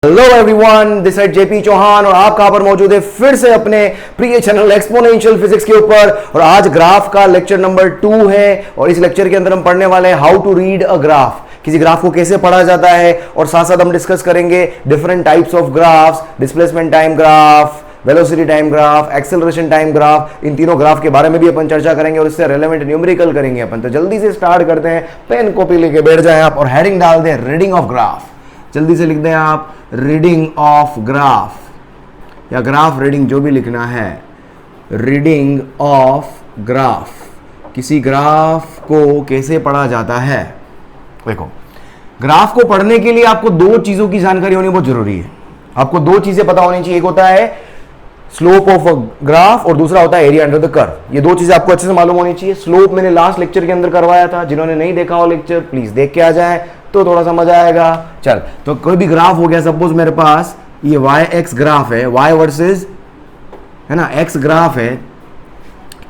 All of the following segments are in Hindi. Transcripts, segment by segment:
हेलो एवरीवन, दिस है जेपी चौहान और आप कहां पर मौजूद है फिर से अपने प्रिय चैनल एक्सपोनेंशियल फिजिक्स के ऊपर। और आज ग्राफ का लेक्चर नंबर 2 है और इस लेक्चर के अंदर हम पढ़ने वाले हैं how to read a graph, किसी ग्राफ को कैसे पढ़ा जाता है। और साथ साथ हम डिस्कस करेंगे different types of graphs, displacement time graph, velocity time graph, acceleration time graph. इन तीनों ग्राफ के बारे में भी अपन चर्चा करेंगे और इससे रेलेवेंट न्यूमेरिकल करेंगे अपन। तो जल्दी से स्टार्ट करते हैं, पेन कॉपी लेके बैठ जाए आप और हेडिंग डाल दें रीडिंग ऑफ ग्राफ। जल्दी से लिख दें आप रीडिंग ऑफ ग्राफ या ग्राफ रीडिंग, जो भी लिखना है। रीडिंग ऑफ ग्राफ, किसी ग्राफ को कैसे पढ़ा जाता है। देखो, ग्राफ को पढ़ने के लिए आपको दो चीजों की जानकारी होनी बहुत जरूरी है। आपको दो चीजें पता होनी चाहिए। एक होता है स्लोप ऑफ अ ग्राफ और दूसरा होता है एरिया अंडर द कर्व। ये दो चीजें आपको अच्छे से मालूम होनी चाहिए। स्लोप मैंने लास्ट लेक्चर के अंदर करवाया था, जिन्होंने नहीं देखा हो लेक्चर प्लीज देख के आ जाए तो थोड़ा सा मजा आएगा। चल, तो कोई भी ग्राफ हो गया, सपोज मेरे पास ये वाई एक्स ग्राफ है, वाई वर्सेस है ना एक्स ग्राफ है,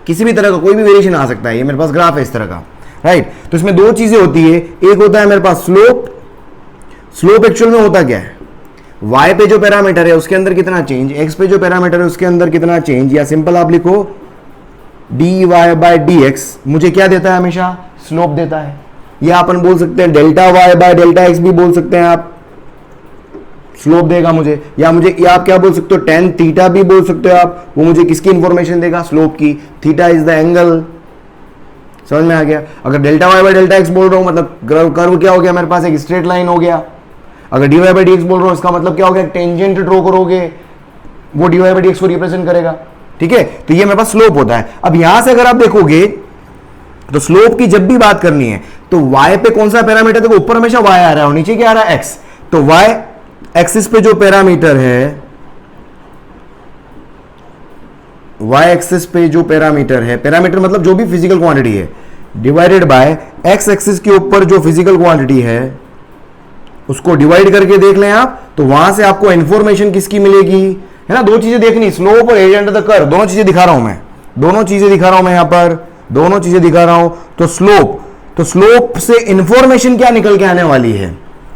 किसी भी तरह का कोई भी वेरिएशन आ सकता है। ये मेरे पास ग्राफ है इस तरह का, राइट। तो इसमें दो चीजें होती है। एक होता है मेरे पास स्लोप। स्लोप एक्चुअल में होता क्या है, y पे जो पैरामीटर है उसके अंदर कितना चेंज, x पे जो पैरामीटर है उसके अंदर कितना चेंज, या सिंपल आप लिखो dy/dx मुझे क्या देता है, हमेशा स्लोप देता है। या अपन बोल सकते हैं डेल्टा y/डेल्टा x भी बोल सकते हैं आप, स्लोप देगा मुझे। या आप क्या बोल सकते हो, tan थीटा भी बोल सकते हो आप। वो मुझे किसकी इंफॉर्मेशन देगा, स्लोप की। Theta is the angle. समझ में आ गया। अगर डेल्टा y/डेल्टा x बोल रहा हूं मतलब कर्व क्या हो गया मेरे पास, एक स्ट्रेट लाइन हो गया। अगर dy/dx बोल रहा हूं इसका मतलब क्या हो गया, टेंजेंट ड्रॉ करोगे, वो dy/dx को रिप्रेजेंट करेगा। ठीक है, तो ये मेरे पास स्लोप होता है। अब यहां से अगर आप देखोगे तो स्लोप की जब भी बात करनी है तो y पे कौन सा पैरामीटर, देखो ऊपर हमेशा y आ रहा है और नीचे क्या आ रहा है, x। तो y एक्सिस पे जो पैरामीटर है, y एक्सिस पे जो पैरामीटर है, पैरामीटर मतलब जो भी फिजिकल क्वांटिटी है, डिवाइडेड बाय x एक्सिस के ऊपर जो फिजिकल क्वांटिटी है उसको डिवाइड करके देख लें आप, तो वहां से आपको इंफॉर्मेशन किसकी मिलेगी, है ना। दो चीजें देखनी, स्लोप और एरिया अंडर द कर्व, दोनों चीजें दिखा रहा हूं मैं, दोनों चीजें दिखा रहा हूं मैं यहां पर, दोनों चीजें दिखा रहा हूं। तो स्लोप से इंफॉर्मेशन क्या निकल के आने वाली है,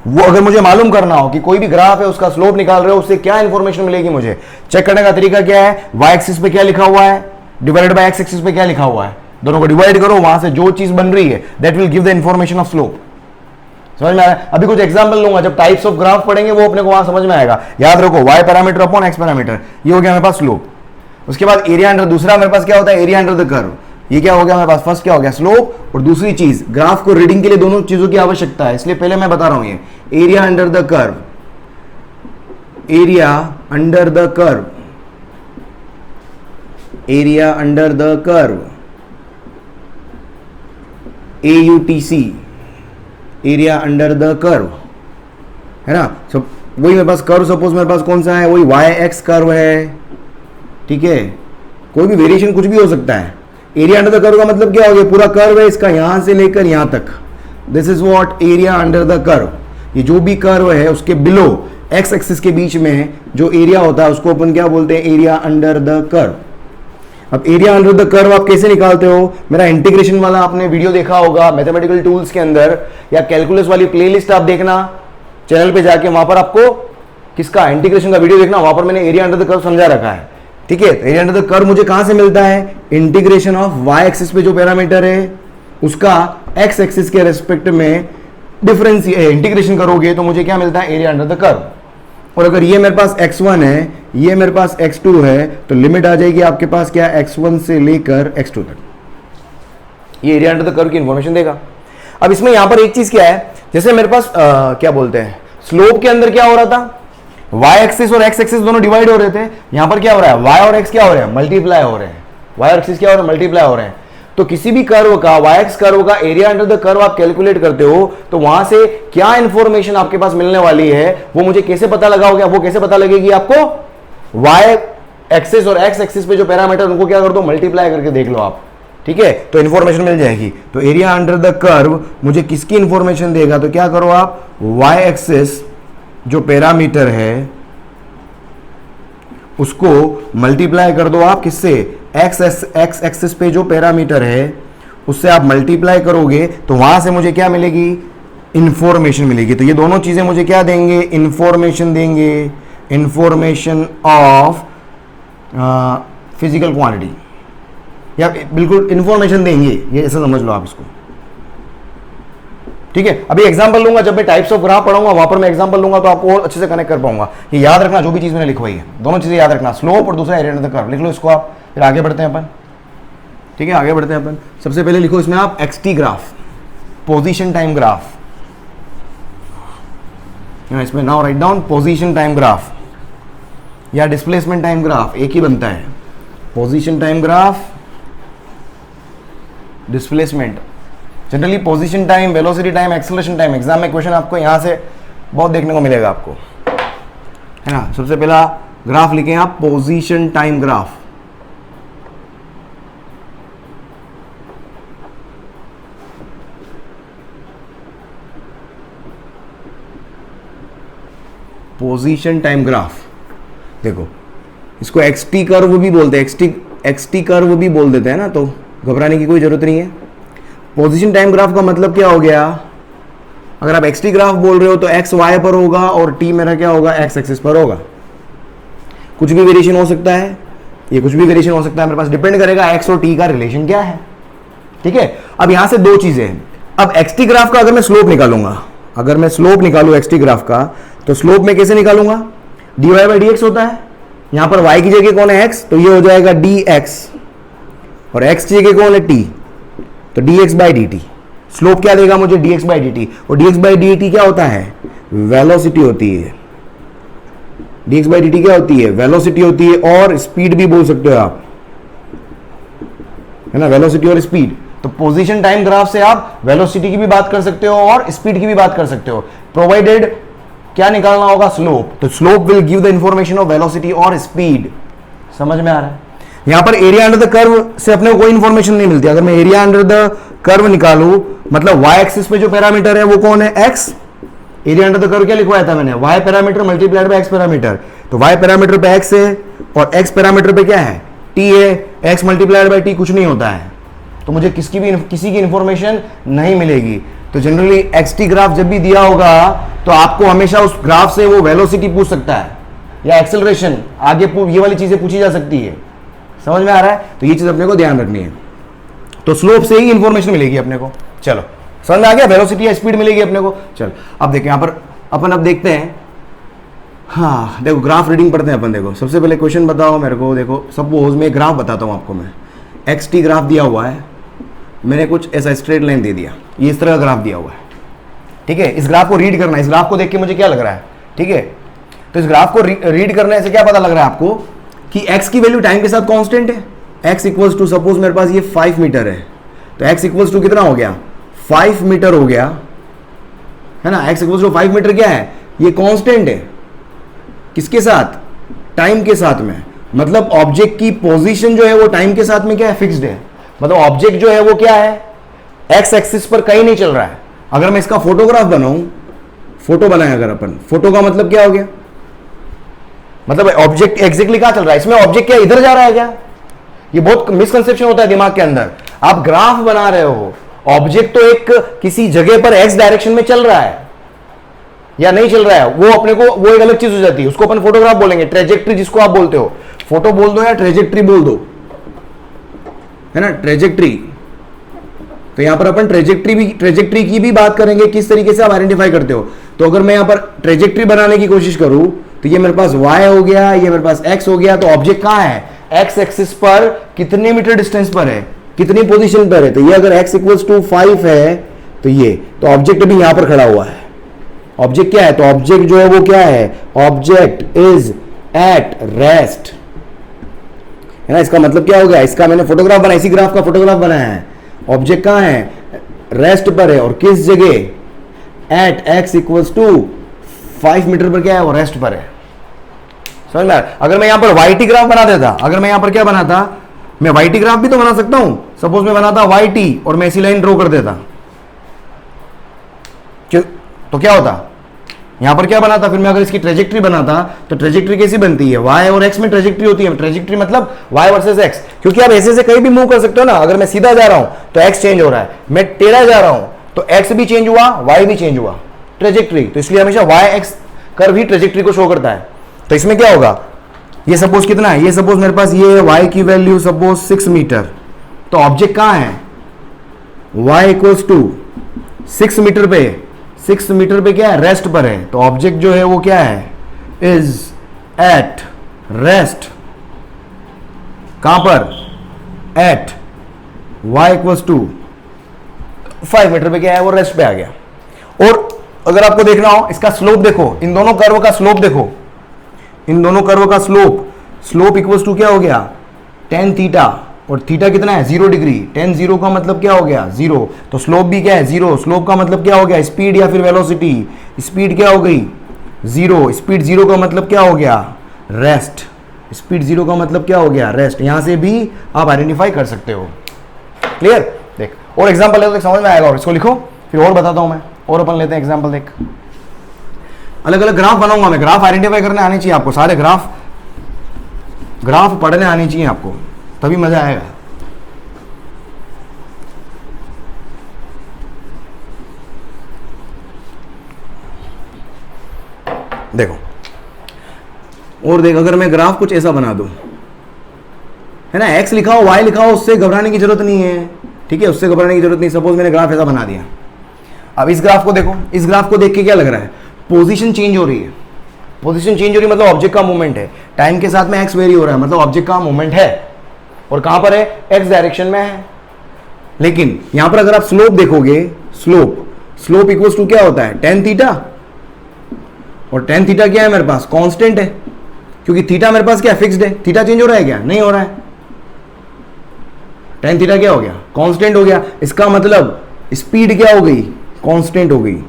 वो अगर मुझे मालूम करना हो कि कोई भी ग्राफ है उसका स्लोप निकाल रहे हो, उससे क्या इंफॉर्मेशन मिलेगी मुझे, चेक करने का तरीका क्या है, वाई एक्सिस पे क्या लिखा हुआ है डिवाइडेड बाय एक्स एक्सिस पे क्या लिखा हुआ है, दोनों को डिवाइड करो, वहां से जो चीज बन रही है that will give the information of slope. समझ में आ रहा है। अभी कुछ एग्जांपल लूंगा, जब टाइप्स ऑफ ग्राफ पढ़ेंगे वो अपने को वहां समझ में आएगा। याद रखो, y parameter upon x parameter, ये हो गया मेरे पास स्लोप। उसके बाद एरिया अंडर, दूसरा मेरे पास क्या होता है, एरिया अंडर द कर्व। ये क्या हो गया मेरे पास, फर्स्ट क्या हो गया स्लोप, और दूसरी चीज ग्राफ को रीडिंग के लिए दोनों चीजों की आवश्यकता है, इसलिए पहले मैं बता रहा हूं ये area under the curve, area under the curve, area under the curve, AUTC, area under the curve, है ना। सब वही मेरे पास कर्व, सपोज मेरे पास कौन सा है, वही YX कर्व है। ठीक है, कोई भी वेरिएशन कुछ भी हो सकता है। एरिया अंडर द कर्व का मतलब क्या हो गया, पूरा कर्व है इसका यहां से लेकर यहां तक, this is what area under the curve. ये जो भी कर्व है उसके बिलो एक्स एक्सिस के बीच में जो एरिया होता है उसको अपन क्या बोलते हैं, एरिया अंडर द कर्व। अब एरिया अंडर द कर्व आप कैसे निकालते हो, मेरा इंटीग्रेशन वाला आपने वीडियो देखा होगा मैथमेटिकल टूल्स के अंदर, या कैलकुलस वाली प्लेलिस्ट आप देखना चैनल पे जाके, वहां पर आपको किसका इंटीग्रेशन का वीडियो देखना, वहां पर मैंने एरिया अंडर द कर्व समझा रखा है। ठीक है, एरिया अंडर द कर्व मुझे कहां से मिलता है, इंटीग्रेशन ऑफ वाई एक्सिस पे जो पैरामीटर है उसका एक्स एक्सिस के रेस्पेक्ट में डिफरेंस इंटीग्रेशन करोगे तो मुझे क्या मिलता है, एरिया अंडर द कर्व। और अगर ये मेरे पास x1 है, ये मेरे पास x2 है, तो लिमिट आ जाएगी आपके पास क्या, x1 से लेकर x2 तक। ये एरिया अंडर द कर्व की इंफॉर्मेशन देगा। अब इसमें यहां पर एक चीज क्या है, जैसे मेरे पास क्या बोलते हैं, स्लोप के अंदर क्या हो रहा था, y एक्सिस और x एक्सिस दोनों डिवाइड हो रहे थे। यहां पर क्या हो रहा है, y और x क्या हो रहे हैं, मल्टीप्लाई हो रहे हैं। y और एक्सिस क्या हो रहे हैं, मल्टीप्लाई हो रहे हैं। तो किसी भी कर्व का, y-x कर्व का एरिया अंडर द कर्व आप कैलकुलेट करते हो तो वहां से क्या इंफॉर्मेशन आपके पास मिलने वाली है, वो मुझे कैसे पता लगाओगे, वो कैसे पता लगेगी आपको, y एक्सिस और x एक्सिस पे जो पैरामीटर उनको क्या कर दो, मल्टीप्लाई करके देख लो आप। ठीक है, तो इंफॉर्मेशन मिल जाएगी। तो एरिया अंडर द कर्व मुझे किसकी इंफॉर्मेशन देगा, तो क्या करो आप, y एक्सिस जो पैरामीटर है उसको मल्टीप्लाई कर दो आप किससे, एक्स एक्सिस पे जो पैरामीटर है उससे आप मल्टीप्लाई करोगे तो वहां से मुझे क्या मिलेगी, इंफॉर्मेशन मिलेगी। तो ये दोनों चीजें मुझे क्या देंगे, इंफॉर्मेशन देंगे, इंफॉर्मेशन ऑफ फिजिकल क्वांटिटी, या बिल्कुल इंफॉर्मेशन देंगे, ये ऐसा समझ लो आप इसको। ठीक है, अभी एग्जांपल लूंगा, जब मैं टाइप्स ऑफ ग्राफ पढ़ाऊंगा वहां पर मैं एग्जांपल लूंगा तो आपको और अच्छे से कनेक्ट कर पाऊंगा। ये याद रखना, जो भी चीज मैंने लिखवाई है, दोनों चीजें याद रखना, स्लोप और दूसरा एरिया अंडर द कर्व। लिख लो इसको आप, फिर आगे बढ़ते हैं अपन। ठीक है, आगे बढ़ते हैं अपन। सबसे पहले लिखो इसमें आप x t graph, position time graph, इसमें now write down position time graph या डिस्प्लेसमेंट टाइम ग्राफ, एक ही बनता है। Position time graph, displacement, generally position time, velocity time, acceleration time, exam में क्वेश्चन आपको यहां से बहुत देखने को मिलेगा आपको, है ना। सबसे पहला ग्राफ लिखें आप, position time graph. Position time graph, देखो इसको एक्सटी कर्व भी बोलते हैं, एक्सटी कर्व भी बोल देते हैं ना, तो घबराने की कोई जरूरत नहीं है। पोजीशन टाइम ग्राफ का मतलब क्या हो गया, अगर आप एक्सटी ग्राफ बोल रहे हो तो एक्स वाई पर होगा और टी मेरा क्या होगा, एक्स एक्सिस पर होगा। कुछ भी वेरिएशन हो सकता है, ये कुछ भी वेरिएशन हो सकता है मेरे पास, डिपेंड करेगा एक्स और टी का रिलेशन क्या है। ठीक है, अब यहां से दो चीजें हैं। अब एक्सटी ग्राफ का अगर मैं स्लोप निकालूंगा, अगर मैं स्लोप निकालू एक्सटी ग्राफ का, तो स्लोप में कैसे निकालूंगा, dy बाई डी एक्स होता है, यहां पर y की जगह कौन है x, तो ये हो जाएगा dx, और x की जगह कौन है t, तो dx बाई dt। स्लोप क्या देगा मुझे, dx बाई dt, और dx बाई dt क्या होता है, वेलोसिटी होती है। dx बाई dt क्या होती है, वेलोसिटी होती है, और स्पीड भी बोल सकते हो आप, है ना, वेलोसिटी और स्पीड। तो पोजीशन टाइम ग्राफ से आप वेलोसिटी की भी बात कर सकते हो और स्पीड की भी बात कर सकते हो, प्रोवाइडेड क्या निकालना होगा, स्लोप। तो slope will give the information of velocity और स्पीड। समझ में आ रहा है। यहां पर एरिया अंडर द कर्व से अपने को कोई इंफॉर्मेशन नहीं मिलती। अगर मैं एरिया अंडर द कर्व निकालू, मतलब y एक्सिस पे जो पैरामीटर है वो कौन है, x। Area under the curve क्या लिखवाया था मैंने, y parameter multiplied by x parameter. तो y पैरामीटर पे x है और x पैरामीटर पे क्या है, t है। x मल्टीप्लाइड बाय t कुछ नहीं होता है, तो मुझे किसी की इंफॉर्मेशन नहीं मिलेगी। तो जनरली एक्सटी ग्राफ जब भी दिया होगा तो आपको हमेशा उस ग्राफ से वो वेलोसिटी पूछ सकता है या एक्सेलरेशन, आगे ये वाली चीजें पूछी जा सकती है। समझ में आ रहा है, तो ये चीज अपने को ध्यान रखनी है। तो स्लोप से ही इंफॉर्मेशन मिलेगी अपने को। चलो समझ में आ गया, वेलोसिटी या स्पीड मिलेगी अपने को। चलो अब देखिए, यहां पर अपन अब देखते हैं। हाँ देखो, ग्राफ रीडिंग पढ़ते हैं अपन। देखो सबसे पहले क्वेश्चन बताओ मेरे को। देखो सपोज मैं ग्राफ बताता हूं आपको, मैं एक्सटी ग्राफ दिया हुआ है, मैंने कुछ ऐसा स्ट्रेट लाइन दे दिया, ये इस तरह का ग्राफ दिया हुआ है। ठीक है, इस ग्राफ को रीड करना है। इस ग्राफ को देख के मुझे क्या लग रहा है, ठीक है, तो इस ग्राफ को रीड करने से क्या पता लग रहा है आपको कि x की वैल्यू टाइम के साथ कांस्टेंट है। x इक्वल्स टू, सपोज मेरे पास ये 5 मीटर है, तो x इक्वल्स टू कितना हो गया, 5 मीटर हो गया, है ना। x इक्वल्स टू 5 मीटर क्या है, ये कांस्टेंट है, किसके साथ, टाइम के साथ में। मतलब ऑब्जेक्ट की पोजीशन जो है वो टाइम के साथ में क्या है, फिक्स्ड है। मतलब ऑब्जेक्ट जो है वो क्या है, एक्स एक्सिस पर कहीं नहीं चल रहा है। अगर मैं इसका फोटोग्राफ बनाऊं, फोटो बनाए अगर अपन, फोटो का मतलब क्या हो गया, मतलब ऑब्जेक्ट एग्जैक्टली कहां चल रहा है, इसमें ऑब्जेक्ट क्या इधर जा रहा है क्या। ये बहुत मिसकंसेप्शन होता है दिमाग के अंदर। आप ग्राफ बना रहे हो, ऑब्जेक्ट तो एक किसी जगह पर एक्स डायरेक्शन में चल रहा है या नहीं चल रहा है, वो अपने को, वो एक अलग चीज हो जाती है, उसको अपन फोटोग्राफ बोलेंगे। ट्रेजेक्ट्री जिसको आप बोलते हो, फोटो बोल दो या ट्रेजेक्ट्री बोल दो, है ना, ट्रेजेक्ट्री। तो यहां पर अपन ट्रेजेक्ट्री की भी बात करेंगे, किस तरीके से आप आइडेंटिफाई करते हो। तो अगर मैं यहां पर ट्रेजेक्ट्री बनाने की कोशिश करूं, तो ये मेरे पास y हो गया, ये मेरे पास x हो गया, तो ऑब्जेक्ट कहां है, x एक्सिस पर कितने मीटर डिस्टेंस पर है, कितनी पोजीशन पर है। तो ये अगर x इक्वल्स टू 5 है, तो ये, तो ऑब्जेक्ट अभी यहां पर खड़ा हुआ है। ऑब्जेक्ट क्या है, तो ऑब्जेक्ट जो है वो क्या है, ऑब्जेक्ट इज एट रेस्ट, है ना। इसका मतलब क्या हो गया, इसका मैंने फोटोग्राफ बनाया, इसी ग्राफ का फोटोग्राफ बनाया है। ऑब्जेक्ट कहां है, रेस्ट पर है, और किस जगह, at x equals to 5 metre पर क्या है, वो रेस्ट पर है। समझ में? अगर मैं यहां पर वाईटी ग्राफ बना देता, अगर मैं यहां पर क्या बनाता, मैं वाईटी ग्राफ भी तो बना सकता हूं। सपोज मैं बनाता वाईटी और मैं ऐसी लाइन ड्रॉ कर देता, तो क्या होता, यहां पर क्या बनाता, फिर मैं अगर इसकी ट्रेजेक्ट्री बनाता, तो ट्रेजेक्ट्री कैसी बनती है, y और x में ट्रेजेक्ट्री होती है। ट्रेजेक्ट्री मतलब y वर्सेस x, क्योंकि आप ऐसे से कहीं भी मूव कर सकते हो ना। अगर मैं सीधा जा रहा हूं तो x चेंज हो रहा है, मैं टेढ़ा जा रहा हूं तो एक्स भी चेंज हुआ, वाई भी चेंज हुआ, ट्रेजेक्ट्री, तो इसलिए हमेशा वाई एक्स कर्व ही ट्रेजेक्ट्री को शो करता है। तो इसमें क्या होगा, ये सपोज कितना है, ये सपोज मेरे पास ये वाई की वैल्यू सपोज 6 मीटर, तो ऑब्जेक्ट कहां है, y इक्वल्स टू 6 मीटर पे, 6 मीटर पे क्या है, रेस्ट पर है, तो ऑब्जेक्ट जो है वो क्या है, इज एट रेस्ट, कहां पर, at y equals to 5 metre पे क्या है, वो रेस्ट पे आ गया। और अगर आपको देखना हो इसका स्लोप देखो, इन दोनों कर्व का स्लोप देखो, इन दोनों कर्व का स्लोप इक्वल्स टू क्या हो गया, tan थीटा, और थीटा कितना है, 0 डिग्री, tan 0 का मतलब क्या हो गया, 0, तो स्लोप भी क्या है, 0, स्लोप का मतलब क्या हो गया, स्पीड या फिर वेलोसिटी, स्पीड क्या हो गई, 0, स्पीड 0 का मतलब क्या हो गया, रेस्ट, स्पीड 0 का मतलब क्या हो गया, रेस्ट। यहां से भी आप आइडेंटिफाई कर सकते हो। क्लियर, देख और एग्जांपल ले तो समझ में आएगा, और इसको लिखो फिर और बताता हूं मैं, और अपन लेते हैं एग्जांपल। देख अलग अलग ग्राफ बनाऊंगा मैं, ग्राफ आइडेंटिफाई करने आने चाहिए आपको, सारे ग्राफ पढ़ने आने चाहिए आपको, तभी मजा आएगा। देखो और देख, अगर मैं ग्राफ कुछ ऐसा बना दूं, है ना, एक्स लिखा हो वाई लिखा हो, उससे घबराने की जरूरत नहीं है, ठीक है, उससे घबराने की जरूरत नहीं। सपोज मैंने ग्राफ ऐसा बना दिया, अब इस ग्राफ को देखो, इस ग्राफ को देख के क्या लग रहा है, पोजीशन चेंज हो रही है, पोजीशन चेंज हो रही है मतलब ऑब्जेक्ट का मूवमेंट है, टाइम के साथ में एक्स वेरी हो रहा है मतलब ऑब्जेक्ट का मूवमेंट है, और कहां पर है, एक्स डायरेक्शन में है। लेकिन यहां पर अगर आप स्लोप देखोगे, स्लोप इक्वल्स टू क्या होता है, tan थीटा, और tan थीटा क्या है मेरे पास, कांस्टेंट है, क्योंकि थीटा मेरे पास क्या फिक्स्ड है, थीटा चेंज हो रहा है क्या, नहीं हो रहा है, tan थीटा क्या हो गया, कांस्टेंट हो गया। इसका मतलब स्पीड क्या हो गई, कांस्टेंट हो गई।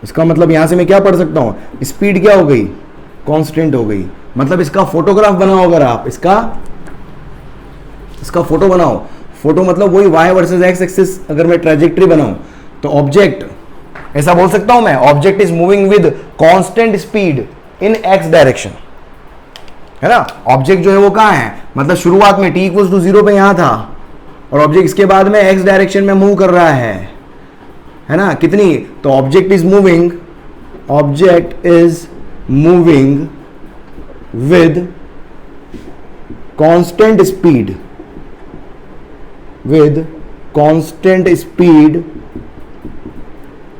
इसका मतलब यहां से मैं क्या पढ़ सकता हूं, स्पीड क्या हो गई, कांस्टेंट हो गई। मतलब इसका फोटोग्राफ बनाओ अगर आप, इसका फोटो बनाओ, फोटो मतलब वही y वर्सेस x एक्सिस, अगर मैं ट्रेजेक्ट्री बनाऊं तो ऑब्जेक्ट ऐसा बोल सकता हूं मैं, object is moving with constant speed in x direction, है ना। ऑब्जेक्ट जो है वो कहां है, मतलब शुरुआत में t इक्वल्स टू 0 पे यहां था, और ऑब्जेक्ट इसके बाद में x डायरेक्शन में मूव कर रहा है ना, कितनी, तो object is moving with constant speed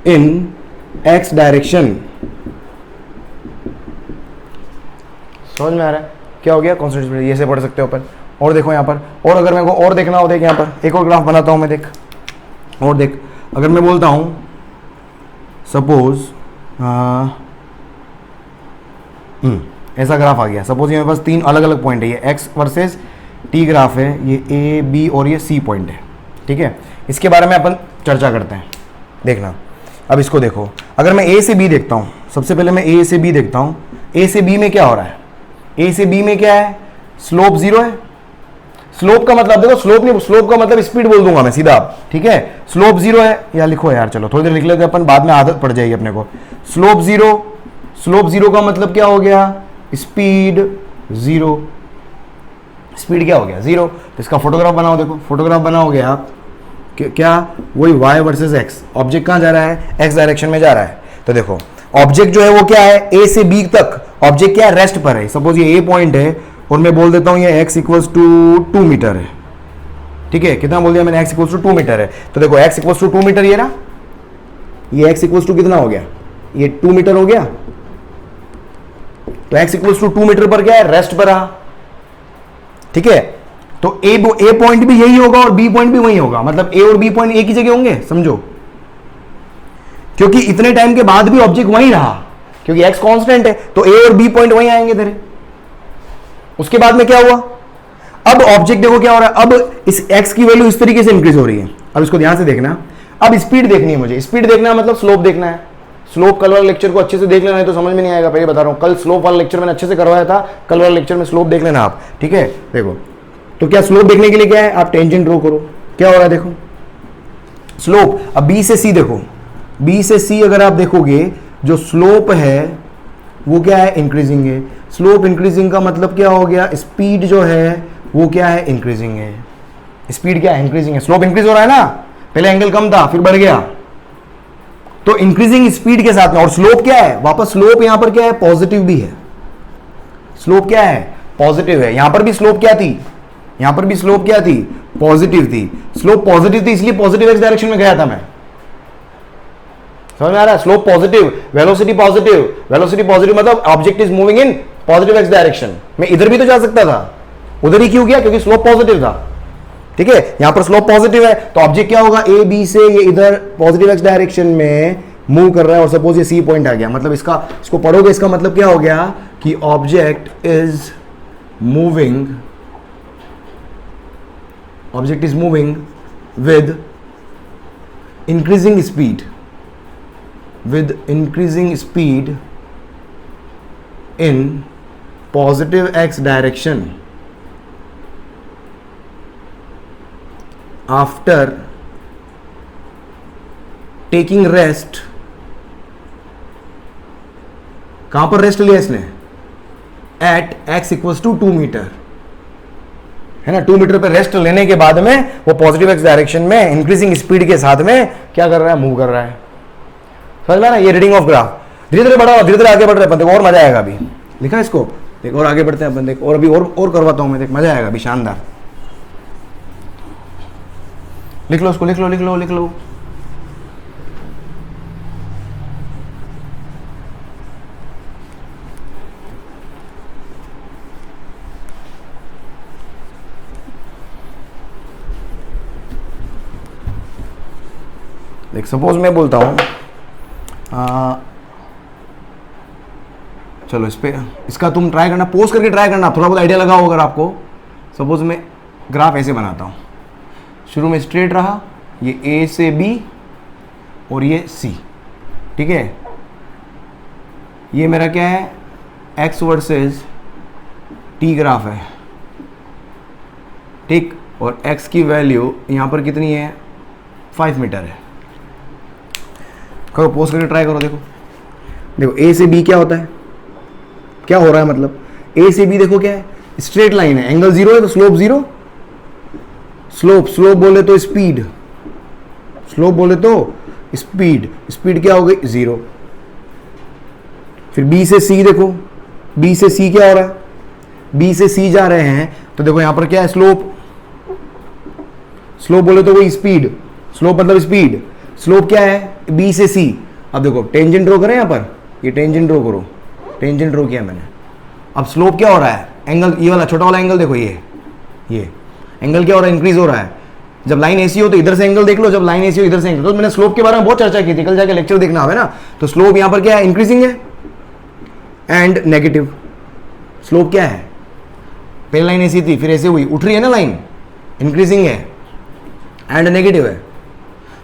in x direction. समझ में आ रहा है क्या हो गया, कांस्टेंट स्पीड, ये से पढ़ सकते हो अपन। और देखो यहाँ पर, और अगर मेरे को और देखना हो, देख यहाँ पर एक और ग्राफ बनाता हूं मैं, देख और देख, अगर मैं बोलता हूं सपोज ऐसा ग्राफ आ गया, सपोज ये मेरे पास 3 अलग अलग पॉइंट है, ये x वर्सेस t ग्राफ है, ये a b और ये c पॉइंट है, ठीक है। इसके बारे में अपन चर्चा करते हैं, देखना। अब इसको देखो, अगर मैं a से b देखता हूं, सबसे पहले मैं a से b देखता हूं, a से b में क्या हो रहा है, a से b में क्या है, स्लोप 0 है। स्लोप का मतलब देखो, स्लोप का मतलब स्पीड बोल दूंगा मैं सीधा, ठीक है। स्लोप 0 है, या लिखो यार, चलो थोड़ी देर लिख लेते हैं अपन, बाद में आदत पड़ जाएगी अपने को। स्लोप 0 का मतलब क्या हो गया, स्पीड 0, स्पीड क्या हो गया 0। तो इसका फोटोग्राफ बनाओ, देखो फोटोग्राफ बनाओगे आप, क्या वही y वर्सेस x, ऑब्जेक्ट कहां जा रहा है, x डायरेक्शन में जा रहा है। तो देखो ऑब्जेक्ट जो है वो क्या है, a से b तक ऑब्जेक्ट क्या है, रेस्ट पर है। सपोज ये a पॉइंट है और मैं बोल देता हूं ये x इक्वल्स टू 2 मीटर है, ठीक है। कितना बोल दिया मैंने, x इक्वल्स टू 2 मीटर है। तो देखो x इक्वल्स टू 2 मीटर, ये ना, ये x इक्वल्स टू कितना हो गया, ये 2 मीटर हो गया। तो x इक्वल्स टू 2 मीटर पर क्या है, रेस्ट पर रहा, ठीक है। तो a पॉइंट भी यही होगा और b पॉइंट भी वही होगा, मतलब a और b पॉइंट एक ही जगह होंगे, समझो, क्योंकि इतने टाइम के बाद भी ऑब्जेक्ट वही रहा, क्योंकि x कांस्टेंट है, तो a और b पॉइंट वही आएंगे तेरे। उसके बाद में क्या हुआ, अब ऑब्जेक्ट देखो क्या हो रहा है, अब इस x की वैल्यू इस तरीके से इंक्रीज हो रही है। अब इसको ध्यान से देखना, अब स्पीड देखनी है मुझे, स्पीड देखना है मतलब स्लोप देखना है। स्लोप कल वाले लेक्चर को अच्छे से देख लेना, नहीं तो समझ में नहीं आएगा, पहले बता रहा हूं। कल स्लोप वाला लेक्चर मैंने अच्छे से करवाया था, कल वाले लेक्चर में स्लोप देख लेना आप, ठीक है। देखो तो क्या स्लोप देखने के लिए क्या है, आप टेंजेंट ड्रॉ करो, क्या हो रहा है देखो स्लोप। अब बी से सी देखो, बी से सी अगर आप देखोगे जो स्लोप है वो क्या है, इंक्रीजिंग है। स्लोप इंक्रीजिंग का मतलब क्या हो गया, स्पीड जो है वो क्या है, इंक्रीजिंग है। स्पीड क्या है, इंक्रीजिंग है, स्लोप इंक्रीज हो रहा है ना, पहले एंगल कम था फिर बढ़ गया, तो इंक्रीजिंग स्पीड के साथ में। और स्लोप क्या है, वापस स्लोप यहां पर क्या है, पॉजिटिव भी है। स्लोप क्या है, पॉजिटिव है। यहां पर भी स्लोप क्या थी, यहां पर भी स्लोप क्या थी, पॉजिटिव थी। स्लोप पॉजिटिव थी इसलिए पॉजिटिव एक्स डायरेक्शन में गया था मैं। समझ में आ रहा है? Slope positive, velocity positive, velocity positive मतलब object is moving in positive x direction. मैं इधर भी तो जा सकता था, उधर ही क्यों गया, क्योंकि स्लोप पॉजिटिव था। ठीक है, यहां पर स्लोप पॉजिटिव है तो ऑब्जेक्ट क्या होगा, ए बी से ये इधर पॉजिटिव एक्स डायरेक्शन में मूव कर रहा है। और सपोज ये सी पॉइंट आ गया, मतलब इसको पढ़ोगे, इसका मतलब क्या हो गया कि object is moving with increasing speed in positive x direction after taking rest। कहां पर रेस्ट लिया इसने, at x equals to 2 metre, है ना। 2 मीटर पे रेस्ट लेने के बाद में वो पॉजिटिव एक्स डायरेक्शन में इंक्रीजिंग स्पीड के साथ में क्या कर रहा है, मूव कर रहा है। समझ में ना, ये रीडिंग ऑफ ग्राफ धीरे धीरे बढ़ा, धीरे धीरे आगे बढ़ रहे हैं। देखो और मजा आएगा अभी, लिखा इसको, देखो और आगे बढ़ते हैं अपन, देख और अभी और करवाता हूं मैं, देख मजा आएगा अभी, शानदार। लिख लो उसको, लिख लो। देख सपोज मैं बोलता हूं, चलो इसका तुम ट्राई करना, पोस्ट करके ट्राई करना, थोड़ा बहुत आइडिया लगाओ अगर आपको। सपोज मैं ग्राफ ऐसे बनाता हूं, शुरू में स्ट्रेट रहा, ये ए से बी और ये सी, ठीक है। ये मेरा क्या है, एक्स वर्सेस टी ग्राफ है, ठीक। और एक्स की वैल्यू यहां पर कितनी है, 5 मीटर है। करो पोस्ट करके ट्राई करो, देखो ए से बी क्या होता है, क्या हो रहा है, मतलब ए से बी देखो क्या है, स्ट्रेट लाइन है, एंगल 0 है तो स्लोप 0, स्लोप बोले तो स्पीड, स्पीड क्या हो गई 0। फिर बी से सी देखो, बी से सी क्या हो रहा है, बी से सी जा रहे हैं तो देखो यहां पर क्या है, स्लोप बोले तो वही स्पीड, स्लोप मतलब स्पीड, स्लोप क्या है बी से सी। अब देखो टेंजेंट ड्रॉ करें, यहां पर ये टेंजेंट ड्रॉ करो, टेंजेंट ड्रॉ किया मैंने। अब स्लोप क्या हो रहा है, एंगल ये वाला छोटा वाला एंगल देखो, ये एंगल क्या हो रहा है, इंक्रीज हो रहा है। जब लाइन ऐसी हो तो इधर से एंगल देख लो, जब लाइन ऐसी हो इधर से एंगल। तो मैंने स्लोप के बारे में बहुत चर्चा की थी, कल जाके लेक्चर देखना है ना। तो स्लोप यहां पर क्या है, इंक्रीजिंग है एंड नेगेटिव। स्लोप क्या है, पहले लाइन ऐसी थी फिर ऐसे हुई, उठ रही है ना लाइन, इंक्रीजिंग है एंड नेगेटिव है।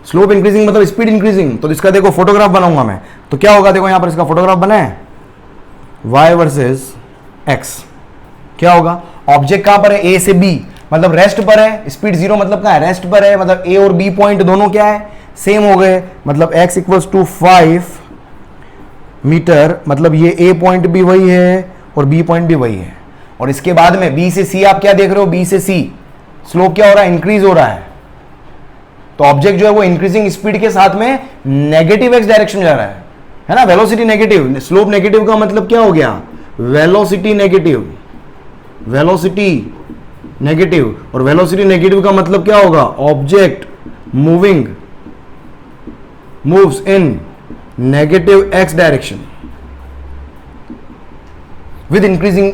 स्लोप इंक्रीजिंग मतलब स्पीड इंक्रीजिंग। तो इसका देखो फोटोग्राफ बनाऊंगा मैं, तो क्या होगा, देखो यहां पर इसका फोटोग्राफ बना है, y वर्सेस x। क्या होगा, ऑब्जेक्ट कहां पर है, a से b मतलब रेस्ट पर है, स्पीड 0 मतलब कहां है, रेस्ट पर है, मतलब a और b पॉइंट दोनों क्या है, सेम हो गए, मतलब x इक्वल्स टू 5 मीटर, मतलब ये a पॉइंट भी वही है और b पॉइंट भी वही है। और इसके बाद में b से c आप क्या देख रहे हो, b से c स्लोप क्या हो रहा है, इंक्रीज हो रहा है। तो ऑब्जेक्ट जो है वो इंक्रीजिंग स्पीड के साथ में नेगेटिव एक्स डायरेक्शन जा रहा है ना। वेलोसिटी नेगेटिव, स्लोप नेगेटिव का मतलब क्या हो गया, वेलोसिटी नेगेटिव, और वेलोसिटी नेगेटिव का मतलब क्या होगा, object moves in negative x direction with increasing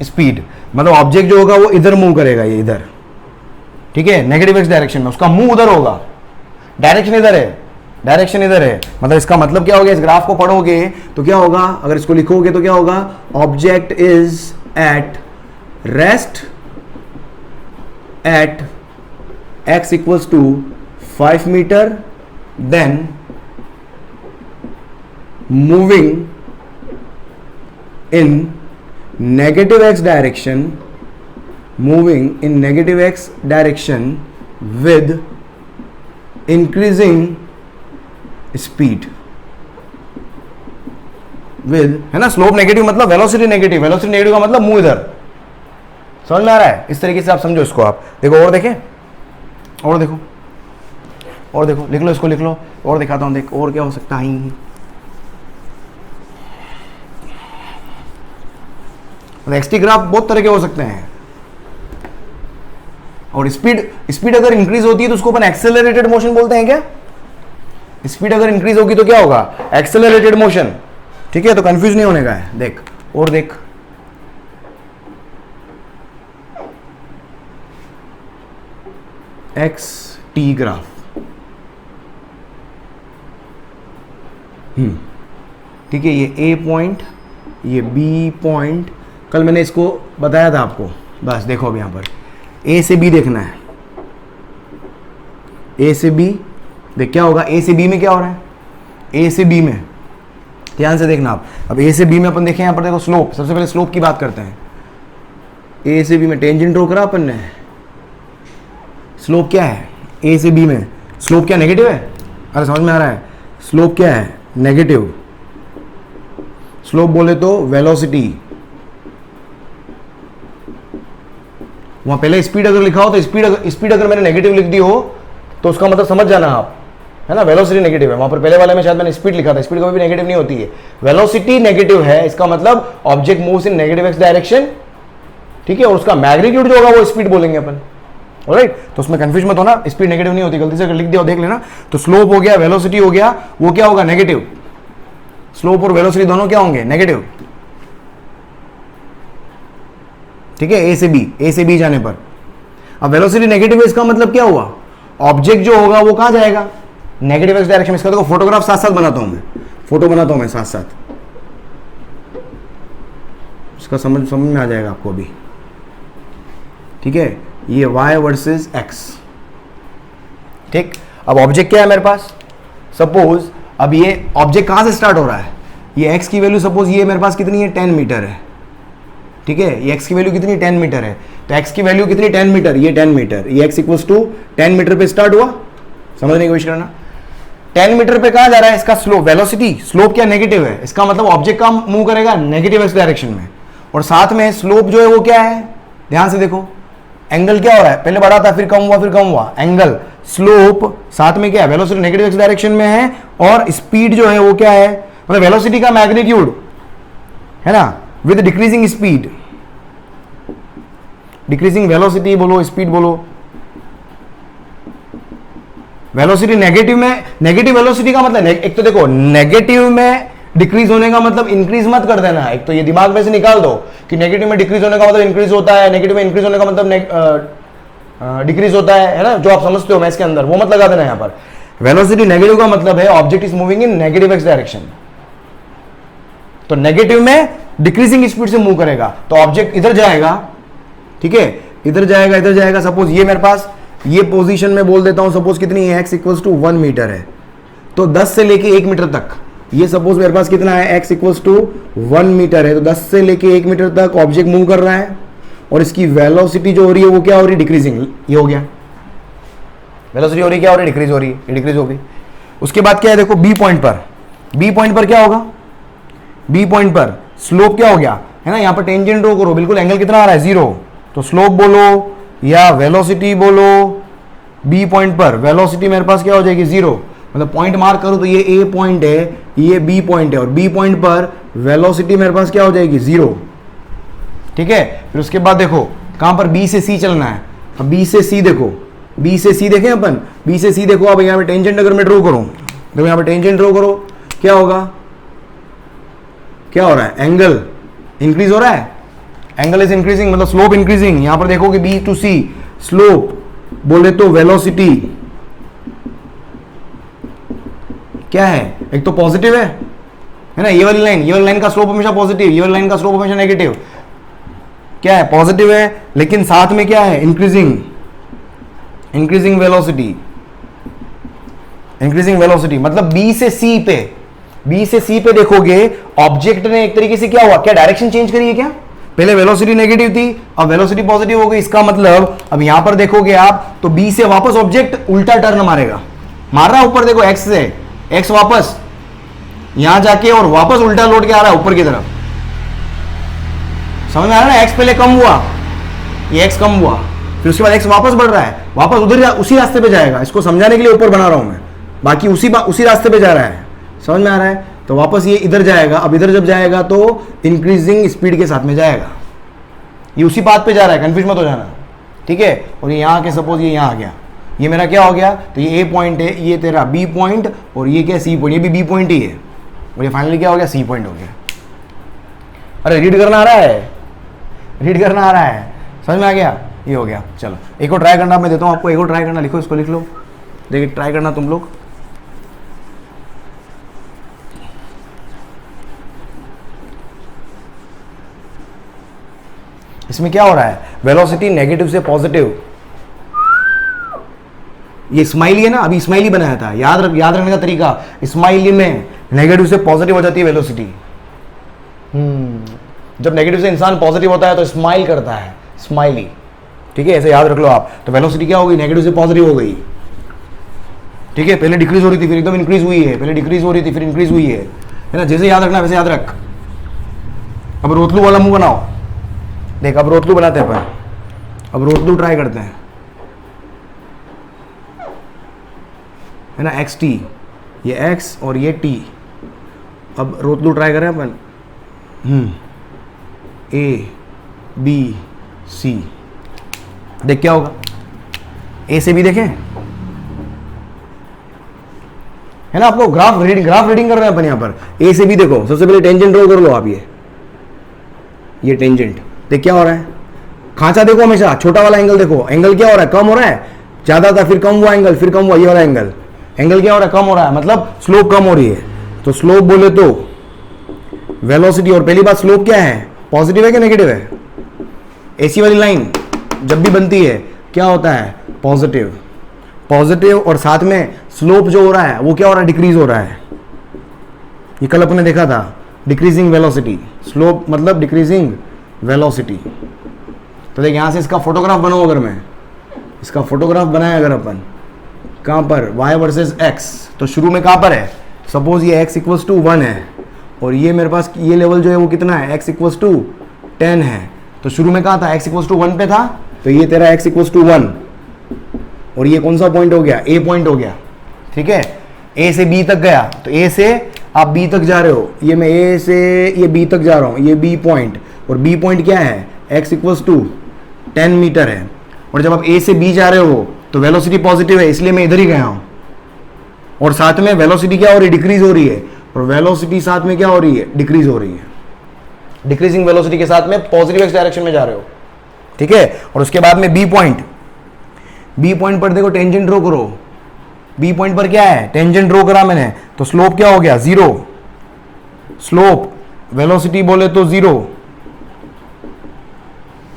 speed. मतलब ऑब्जेक्ट जो होगा वो इधर मूव करेगा, ये इधर, ठीक है, नेगेटिव एक्स डायरेक्शन में, उसका मुंह उधर होगा, डायरेक्शन इधर है, मतलब इसका मतलब क्या हो गया, इस ग्राफ को पढ़ोगे तो क्या होगा, अगर इसको लिखोगे तो क्या होगा, object is at rest at x equals to 5 metre, then moving in negative x direction, with increasing speed, with, है ना। स्लोप नेगेटिव मतलब वेलोसिटी नेगेटिव का मतलब मुंह इधर। समझ में आ रहा है, इस तरीके से आप समझो इसको। आप देखो और देखो, और देखो, लिख लो इसको, लिख लो और दिखाता हूँ, देख और क्या हो सकता है। एक्सटी ग्राफ बहुत तरह के हो सकते हैं। और स्पीड अगर इंक्रीज होती है तो उसको अपन एक्सेलरेटेड मोशन बोलते हैं क्या? स्पीड अगर इंक्रीज होगी तो क्या होगा? Accelerated motion. ठीक है, तो कंफ्यूज नहीं होने का है। देख और देख, एक्स टी ग्राफ। ठीक है, ये ए पॉइंट, ये बी पॉइंट, कल मैंने इसको बताया था आपको। बस देखो अब यहां पर ए से बी देखना है, ए से बी। देख क्या होगा, ए से बी में क्या हो रहा है, ए से बी में ध्यान से देखना आप। अब ए से बी में अपन देखें, यहां पर देखो स्लोप, सबसे पहले स्लोप की बात करते हैं। ए से बी में टेंजेंट ड्रॉ करा अपन ने, स्लोप क्या है ए से बी में? स्लोप क्या नेगेटिव है? अरे समझ में आ रहा है, स्लोप क्या है? नेगेटिव। स्लोप बोले तो वेलोसिटी। वहां पहले स्पीड अगर लिखा हो तो स्पीड अगर मैंने नेगेटिव लिख दी हो तो उसका मतलब समझ जाना आप, है ना, वेलोसिटी नेगेटिव है। वहां पर पहले वाले में शायद मैंने स्पीड लिखा था, स्पीड कभी भी नेगेटिव नहीं होती है, वेलोसिटी नेगेटिव है, इसका मतलब object moves in negative x direction. ठीक है, और उसका मैग्नीट्यूड जो होगा वो स्पीड बोलेंगे अपन। ऑलराइट, तो उसमें कंफ्यूज मत होना, स्पीड नेगेटिव नहीं होती, गलती से अगर लिख दिया देख लेना। तो स्लोप हो गया, वेलोसिटी हो गया, वो क्या होगा? नेगेटिव। स्लोप और वेलोसिटी दोनों क्या होंगे? नेगेटिव। ठीक है, ए से बी जाने पर अब वेलोसिटी नेगेटिव है, इसका मतलब क्या हुआ? ऑब्जेक्ट जो होगा वो कहां जाएगा? नेगेटिव एक्स डायरेक्शन में। इसका देखो फोटोग्राफ साथ साथ बनाता हूं मैं, फोटो बनाता हूं मैं साथ साथ, इसका समझ में आ जाएगा आपको अभी। ठीक है, ये y वर्सेस x। ठीक, अब ऑब्जेक्ट क्या है मेरे पास? सपोज अब ये ऑब्जेक्ट कहां से स्टार्ट हो रहा है? ये x की वैल्यू सपोज ये मेरे पास कितनी है? 10 मीटर है। ठीक है, ये x की वैल्यू कितनी? 10 मीटर है। तो x की वैल्यू कितनी? 10 मीटर, ये 10 मीटर, ये x इक्वल्स टू 10 मीटर पे स्टार्ट हुआ। समझने की कोशिश करना, 10 मीटर पे कहां जा रहा है? इसका स्लोप, वेलोसिटी। स्लोप क्या? नेगेटिव है, इसका मतलब ऑब्जेक्ट का मूव करेगा नेगेटिव एक्स डायरेक्शन में। और साथ में स्लोप जो है वो क्या है? ध्यान से देखो, एंगल क्या हो रहा है? पहले बढ़ा था, फिर कम हुआ, फिर कम हुआ, एंगल। स्लोप साथ में क्या है? वेलोसिटी नेगेटिव एक्स डायरेक्शन में है, और स्पीड जो है वो क्या है? मतलब वेलोसिटी का मैग्नीट्यूड, है ना, with decreasing speed. Decreasing velocity बोलो, स्पीड बोलो। वेलोसिटी नेगेटिव में, नेगेटिव वेलोसिटी का मतलब एक तो देखो, नेगेटिव में डिक्रीज होने का मतलब इंक्रीज मत कर देना। एक तो ये दिमाग में से निकाल दो कि नेगेटिव में डिक्रीज होने का मतलब इंक्रीज होता है, नेगेटिव में इंक्रीज होने का मतलब डिक्रीज होता है ना, जो आप समझते हो मैथ्स के अंदर, वो मत लगा देना। यहां पर वेलोसिटी नेगेटिव का मतलब है object is moving in negative x direction. तो नेगेटिव में डिक्रीजिंग स्पीड से मूव करेगा तो ऑब्जेक्ट इधर जाएगा। ठीक है, इधर जाएगा, इधर जाएगा। सपोज ये मेरे पास ये पोजीशन में बोल देता हूं, सपोज कितनी है? x इक्वल्स टू 1 मीटर है, तो 10 से लेके 1 मीटर तक, ये सपोज मेरे पास कितना है? x इक्वल्स टू 1 मीटर है, तो 10 से लेके 1 मीटर तक ऑब्जेक्ट मूव कर रहा है, और इसकी वेलोसिटी जो हो रही है वो क्या हो रही है? डिक्रीजिंग। ये हो गया, वेलोसिटी हो रही है, क्या हो रही है? डिक्रीज हो रही है, डिक्रीज हो गई। उसके बाद क्या है? देखो बी पॉइंट पर, बी पॉइंट पर क्या होगा? बी पॉइंट पर स्लोप क्या हो गया, है ना, यहां पर टेंजेंट ड्रॉ करो, बिल्कुल एंगल कितना आ रहा है? 0। तो स्लोप बोलो या वेलोसिटी बोलो, बी पॉइंट पर वेलोसिटी मेरे पास क्या हो जाएगी? 0। मतलब पॉइंट मार्क करो तो ये ए पॉइंट है, ये बी पॉइंट है, और बी पॉइंट पर वेलोसिटी मेरे पास क्या हो जाएगी? 0। ठीक है, फिर उसके बाद देखो कहां पर? बी से सी चलना है। अब बी से सी देखो, बी से सी देखें अपन, बी से सी देखो। अब यहां पे टेंजेंट अगर मैं ड्रॉ करूं, देखो यहां पे टेंजेंट ड्रॉ करो, क्या होगा? क्या हो रहा है? एंगल इंक्रीज हो रहा है, एंगल इज इंक्रीजिंग, मतलब स्लोप इंक्रीजिंग। यहां पर देखोगे बी टू सी, स्लोप बोले तो वेलोसिटी क्या है? एक तो पॉजिटिव है ना, ये वाली लाइन, ये वाली लाइन का स्लोप हमेशा पॉजिटिव, ये वाली लाइन का स्लोप हमेशा नेगेटिव। क्या है? पॉजिटिव है, लेकिन साथ में क्या है? Increasing, increasing velocity, increasing velocity. मतलब बी से सी पे, बी से सी पे देखोगे ऑब्जेक्ट ने एक तरीके से क्या हुआ? क्या डायरेक्शन चेंज करी है? क्या पहले वेलोसिटी नेगेटिव थी, अब वेलोसिटी पॉजिटिव हो गई। इसका मतलब अब यहां पर देखोगे आप तो बी से वापस ऑब्जेक्ट उल्टा टर्न मारेगा, मार रहा है ऊपर, देखो एक्स से, एक्स वापस यहां जाके और वापस उल्टा लौट के आ रहा है ऊपर की तरफ। समझ में आ रहा है ना? एक्स पहले कम हुआ, ये एक्स कम हुआ, फिर उसके बाद एक्स वापस बढ़ रहा है, वापस उसी रास्ते पे जाएगा। इसको समझाने के लिए ऊपर बना रहा हूं मैं, बाकी उसी रास्ते पे जा रहा है। समझ में आ रहा है? तो वापस ये इधर जाएगा। अब इधर जब जाएगा तो इंक्रीजिंग स्पीड के साथ में जाएगा। ये उसी पाथ पे जा रहा है, कंफ्यूज मत हो जाना, ठीक है। और ये यहाँ के सपोज ये यहाँ आ गया, ये मेरा क्या हो गया, तो ये ए पॉइंट है, ये तेरा बी पॉइंट, और ये क्या सी पॉइंट, ये भी बी पॉइंट ही है, और ये फाइनली क्या हो गया, सी पॉइंट हो गया। अरे रीड करना आ रहा है, रीड करना आ रहा है, समझ में आ गया? ये हो गया। चलो एक और ट्राई करना मैं देता हूँ आपको, एक और ट्राई करना, लिखो इसको, लिख लो, देखिए ट्राई करना तुम लोग। इसमें क्या हो रहा है, वेलोसिटी नेगेटिव से पॉजिटिव, ये स्माइली है ना, अभी स्माइली बनाया था, याद रखने का तरीका, स्माइली में नेगेटिव से पॉजिटिव हो जाती है वेलोसिटी। जब नेगेटिव से इंसान पॉजिटिव होता है तो स्माइल करता है, स्माइली, ठीक है, ऐसे याद रख लो आप। तो वेलोसिटी क्या हो गई, नेगेटिव से पॉजिटिव हो गई, ठीक है। पहले डिक्रीज हो रही थी, फिर एकदम इंक्रीज हुई है, पहले डिक्रीज हो रही थी, फिर इंक्रीज हुई है ना। जैसे याद रखना वैसे याद रख। अब रोतलू वाला मुंह बनाओ, देख अब रोतलू बनाते हैं अपन, अब रोतलू ट्राई करते हैं, है ना, एक्स टी, ये एक्स और ये टी। अब रोतलू ट्राई करें अपन, ए बी सी, देख क्या होगा, ए से बी देखें, है ना। आपको ग्राफ रीडिंग कर रहे हैं अपन यहाँ पर, ए से बी देखो। सबसे पहले टेंजेंट ड्रॉ कर लो आप, ये टेंजेंट, देख क्या हो रहा है, खांचा देखो हमेशा, छोटा वाला एंगल देखो, एंगल क्या हो रहा है, कम हो रहा है, ज्यादा था फिर कम हुआ एंगल, फिर कम हुआ, ये वाला एंगल क्या हो रहा है, कम हो रहा है, मतलब स्लोप कम हो रही है। तो स्लोप बोले तो वेलोसिटी, और पहली बात स्लोप क्या है, पॉजिटिव है कि नेगेटिव है? ऐसी वाली लाइन जब भी बनती है क्या होता है, पॉजिटिव, और साथ में स्लोप जो हो रहा है वो क्या हो रहा है, डिक्रीज हो रहा है। ये कल अपने देखा था, डिक्रीजिंग वेलोसिटी, स्लोप मतलब डिक्रीजिंग वेलोसिटी। तो देख यहां से इसका फोटोग्राफ बनाओ, अगर मैं इसका फोटोग्राफ बनाए अगर अपन, कहां पर, y वर्सेस x, तो शुरू में कहां पर है, सपोज ये x इक्वल्स टू 1 है, और ये मेरे पास ये लेवल जो है वो कितना है, x इक्वल्स टू 10 है। तो शुरू में कहा था x इक्वल्स टू 1 पे था, तो ये तेरा x इक्वल्स टू 1, और ये कौन सा पॉइंट हो गया, a पॉइंट हो गया, ठीक है। a से b तक गया, तो a से आप b तक जा रहे हो, ये मैं a से ये b तक जा रहा हूँ, ये b पॉइंट, और b पॉइंट क्या है, x इक्वल्स टू 10 मीटर है। और जब आप a से b जा रहे हो तो वेलोसिटी पॉजिटिव है, इसलिए मैं इधर ही गया हूं, और साथ में वेलोसिटी क्या हो रही है, डिक्रीज हो रही है, और वेलोसिटी साथ में क्या हो रही है, डिक्रीज हो रही है। डिक्रीजिंग वेलोसिटी के साथ में पॉजिटिव एक्स डायरेक्शन में जा रहे हो, ठीक है। और उसके बाद में बी पॉइंट पर देखो टेंजेंट ड्रॉ करो, बी पॉइंट पर क्या है, टेंजेंट ड्रॉ करा मैंने, तो स्लोप क्या हो गया, 0, स्लोप वेलोसिटी बोले तो 0,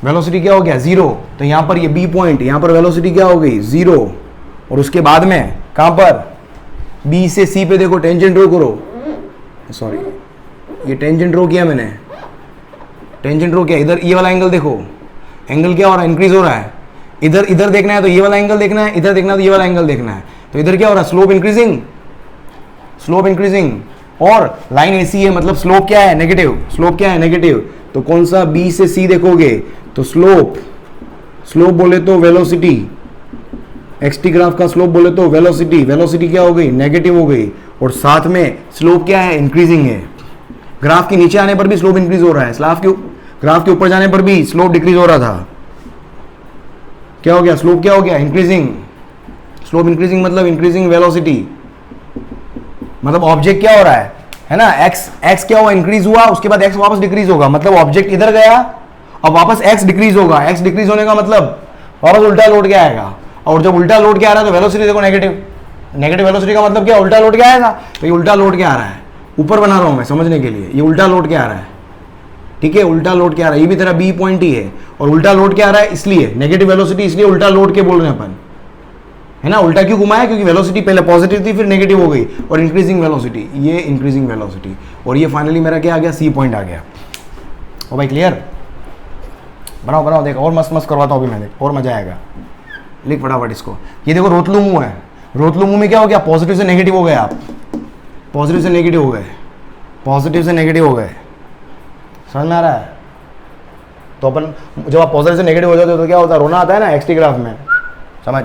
वेलोसिटी क्या हो गया, 0। तो यहां पर ये बी पॉइंट, यहां पर वेलोसिटी क्या हो गई, 0, और उसके बाद में कहां पर, बी से सी पे देखो टेंजेंट ड्रॉ करो, सॉरी ये टेंजेंट ड्रॉ किया मैंने, टेंजेंट ड्रॉ किया, इधर ये वाला एंगल देखो, एंगल क्या हो रहा है, इंक्रीज हो रहा है, इधर देखना है तो ये वाला एंगल देखना है, इधर देखना है तो ये वाला एंगल देखना है। तो इधर क्या हो रहा है, स्लोप इंक्रीजिंग, और लाइन ऐसी है, मतलब स्लोप क्या है, नेगेटिव, तो कौन सा बी से सी देखोगे, तो स्लोप बोले तो वेलोसिटी, एक्सटी ग्राफ का स्लोप बोले तो वेलोसिटी क्या हो गई, नेगेटिव हो गई, और साथ में स्लोप क्या है, इंक्रीजिंग है। ग्राफ के नीचे आने पर भी स्लोप इंक्रीज हो रहा है, ग्राफ के ऊपर जाने पर भी स्लोप डिक्रीज हो रहा था, क्या हो गया, स्लोप क्या हो गया, इंक्रीजिंग, स्लोप इंक्रीजिंग मतलब इंक्रीजिंग वेलोसिटी, मतलब ऑब्जेक्ट क्या हो रहा है ना, एक्स क्या हुआ, इंक्रीज हुआ, उसके बाद एक्स वापस डिक्रीज होगा, मतलब ऑब्जेक्ट इधर गया, अब वापस एक्स डिक्रीज होगा, एक्स डिक्रीज होने का मतलब वापस उल्टा लौट के आएगा, और जब उल्टा लौट के आ रहा है तो वेलोसिटी देखो नेगेटिव वेलोसिटी का मतलब क्या, उल्टा लौट के आएगा, तो ये उल्टा लौट के आ रहा है, ऊपर बना रहा हूं मैं समझने के लिए, ये उल्टा लौट के आ रहा है, ठीक है, उल्टा लौट के आ रहा है, ये भी तेरा बी पॉइंट ही है, और उल्टा लौट के आ रहा है इसलिए नेगेटिव वेलोसिटी, इसलिए उल्टा लौट के बोल रहे हैं अपन, है ना। उल्टा क्यों घुमाया, क्योंकि वेलोसिटी पहले पॉजिटिव थी फिर नेगेटिव हो गई, और इंक्रीजिंग वेलोसिटी, ये इंक्रीजिंग वेलोसिटी, और ये फाइनली मेरा क्या आ गया, सी पॉइंट आ गया। ओ भाई क्लियर, बनाओ देख, और मस्त करवाता हूँ अभी मैं, देख और मजा आएगा, लिख फटाफट इसको। ये देखो रोतलू मुंह है, रोतलू मुंह में क्या हो गया, पॉजिटिव से नेगेटिव हो गए आप, पॉजिटिव से नेगेटिव हो गए, समझ में आ रहा है। तो अपन जब आप पॉजिटिव से नेगेटिव हो जाते हो तो क्या होता है, रोना आता है ना एक्सटी ग्राफ में, समझ।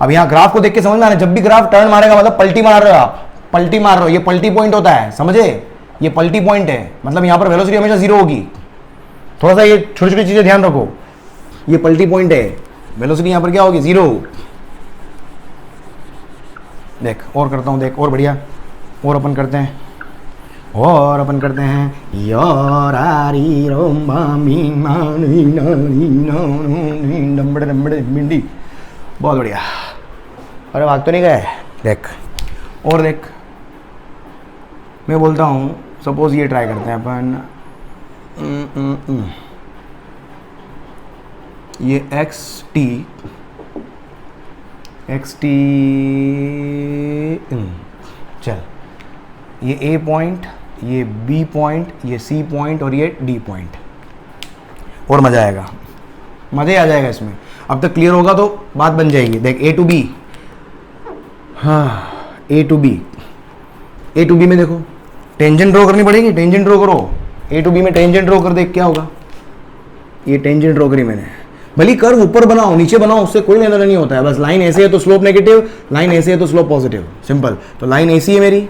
अब यहाँ ग्राफ को देख के समझ में आ रहा है, जब भी ग्राफ टर्न मारेगा मतलब पलटी मार रहे हो आप, पलटी मार रहे हो, ये पलटी पॉइंट होता है, समझे, ये पलटी पॉइंट है, मतलब यहाँ पर वेलोसिटी हमेशा जीरो होगी। थोड़ा सा ये छोटी छोटी चीजें ध्यान रखो, ये पलटी पॉइंट है, वेलोसिटी यहाँ पर क्या होगी, जीरो। देख और करता हूँ, देख और बढ़िया, और अपन करते हैं बहुत बढ़िया। अरे भाग तो नहीं गए, देख और देख, मैं बोलता हूँ सपोज ये ट्राई करते हैं अपन, ये एक्स टी चल, ये ए पॉइंट, ये बी पॉइंट, ये सी पॉइंट और ये डी पॉइंट, और मजा आएगा, मजे आ जाएगा इसमें। अब तक क्लियर होगा तो बात बन जाएगी। देख ए टू बी, हाँ ए टू बी में देखो टेंजेंट ड्रॉ करनी पड़ेगी, टेंजेंट ड्रॉ करो, ए टू बी में टेंजेंट ड्रॉ कर, देख क्या होगा, ये टेंजेंट ड्रॉ करी मैंने, भले कर्व ऊपर बनाओ नीचे बनाओ उससे कोई लेना नहीं होता है, बस लाइन ऐसे है तो स्लोप नेगेटिव, लाइन ऐसे है तो स्लोप पॉजिटिव, सिंपल। तो लाइन ऐसी है मेरी,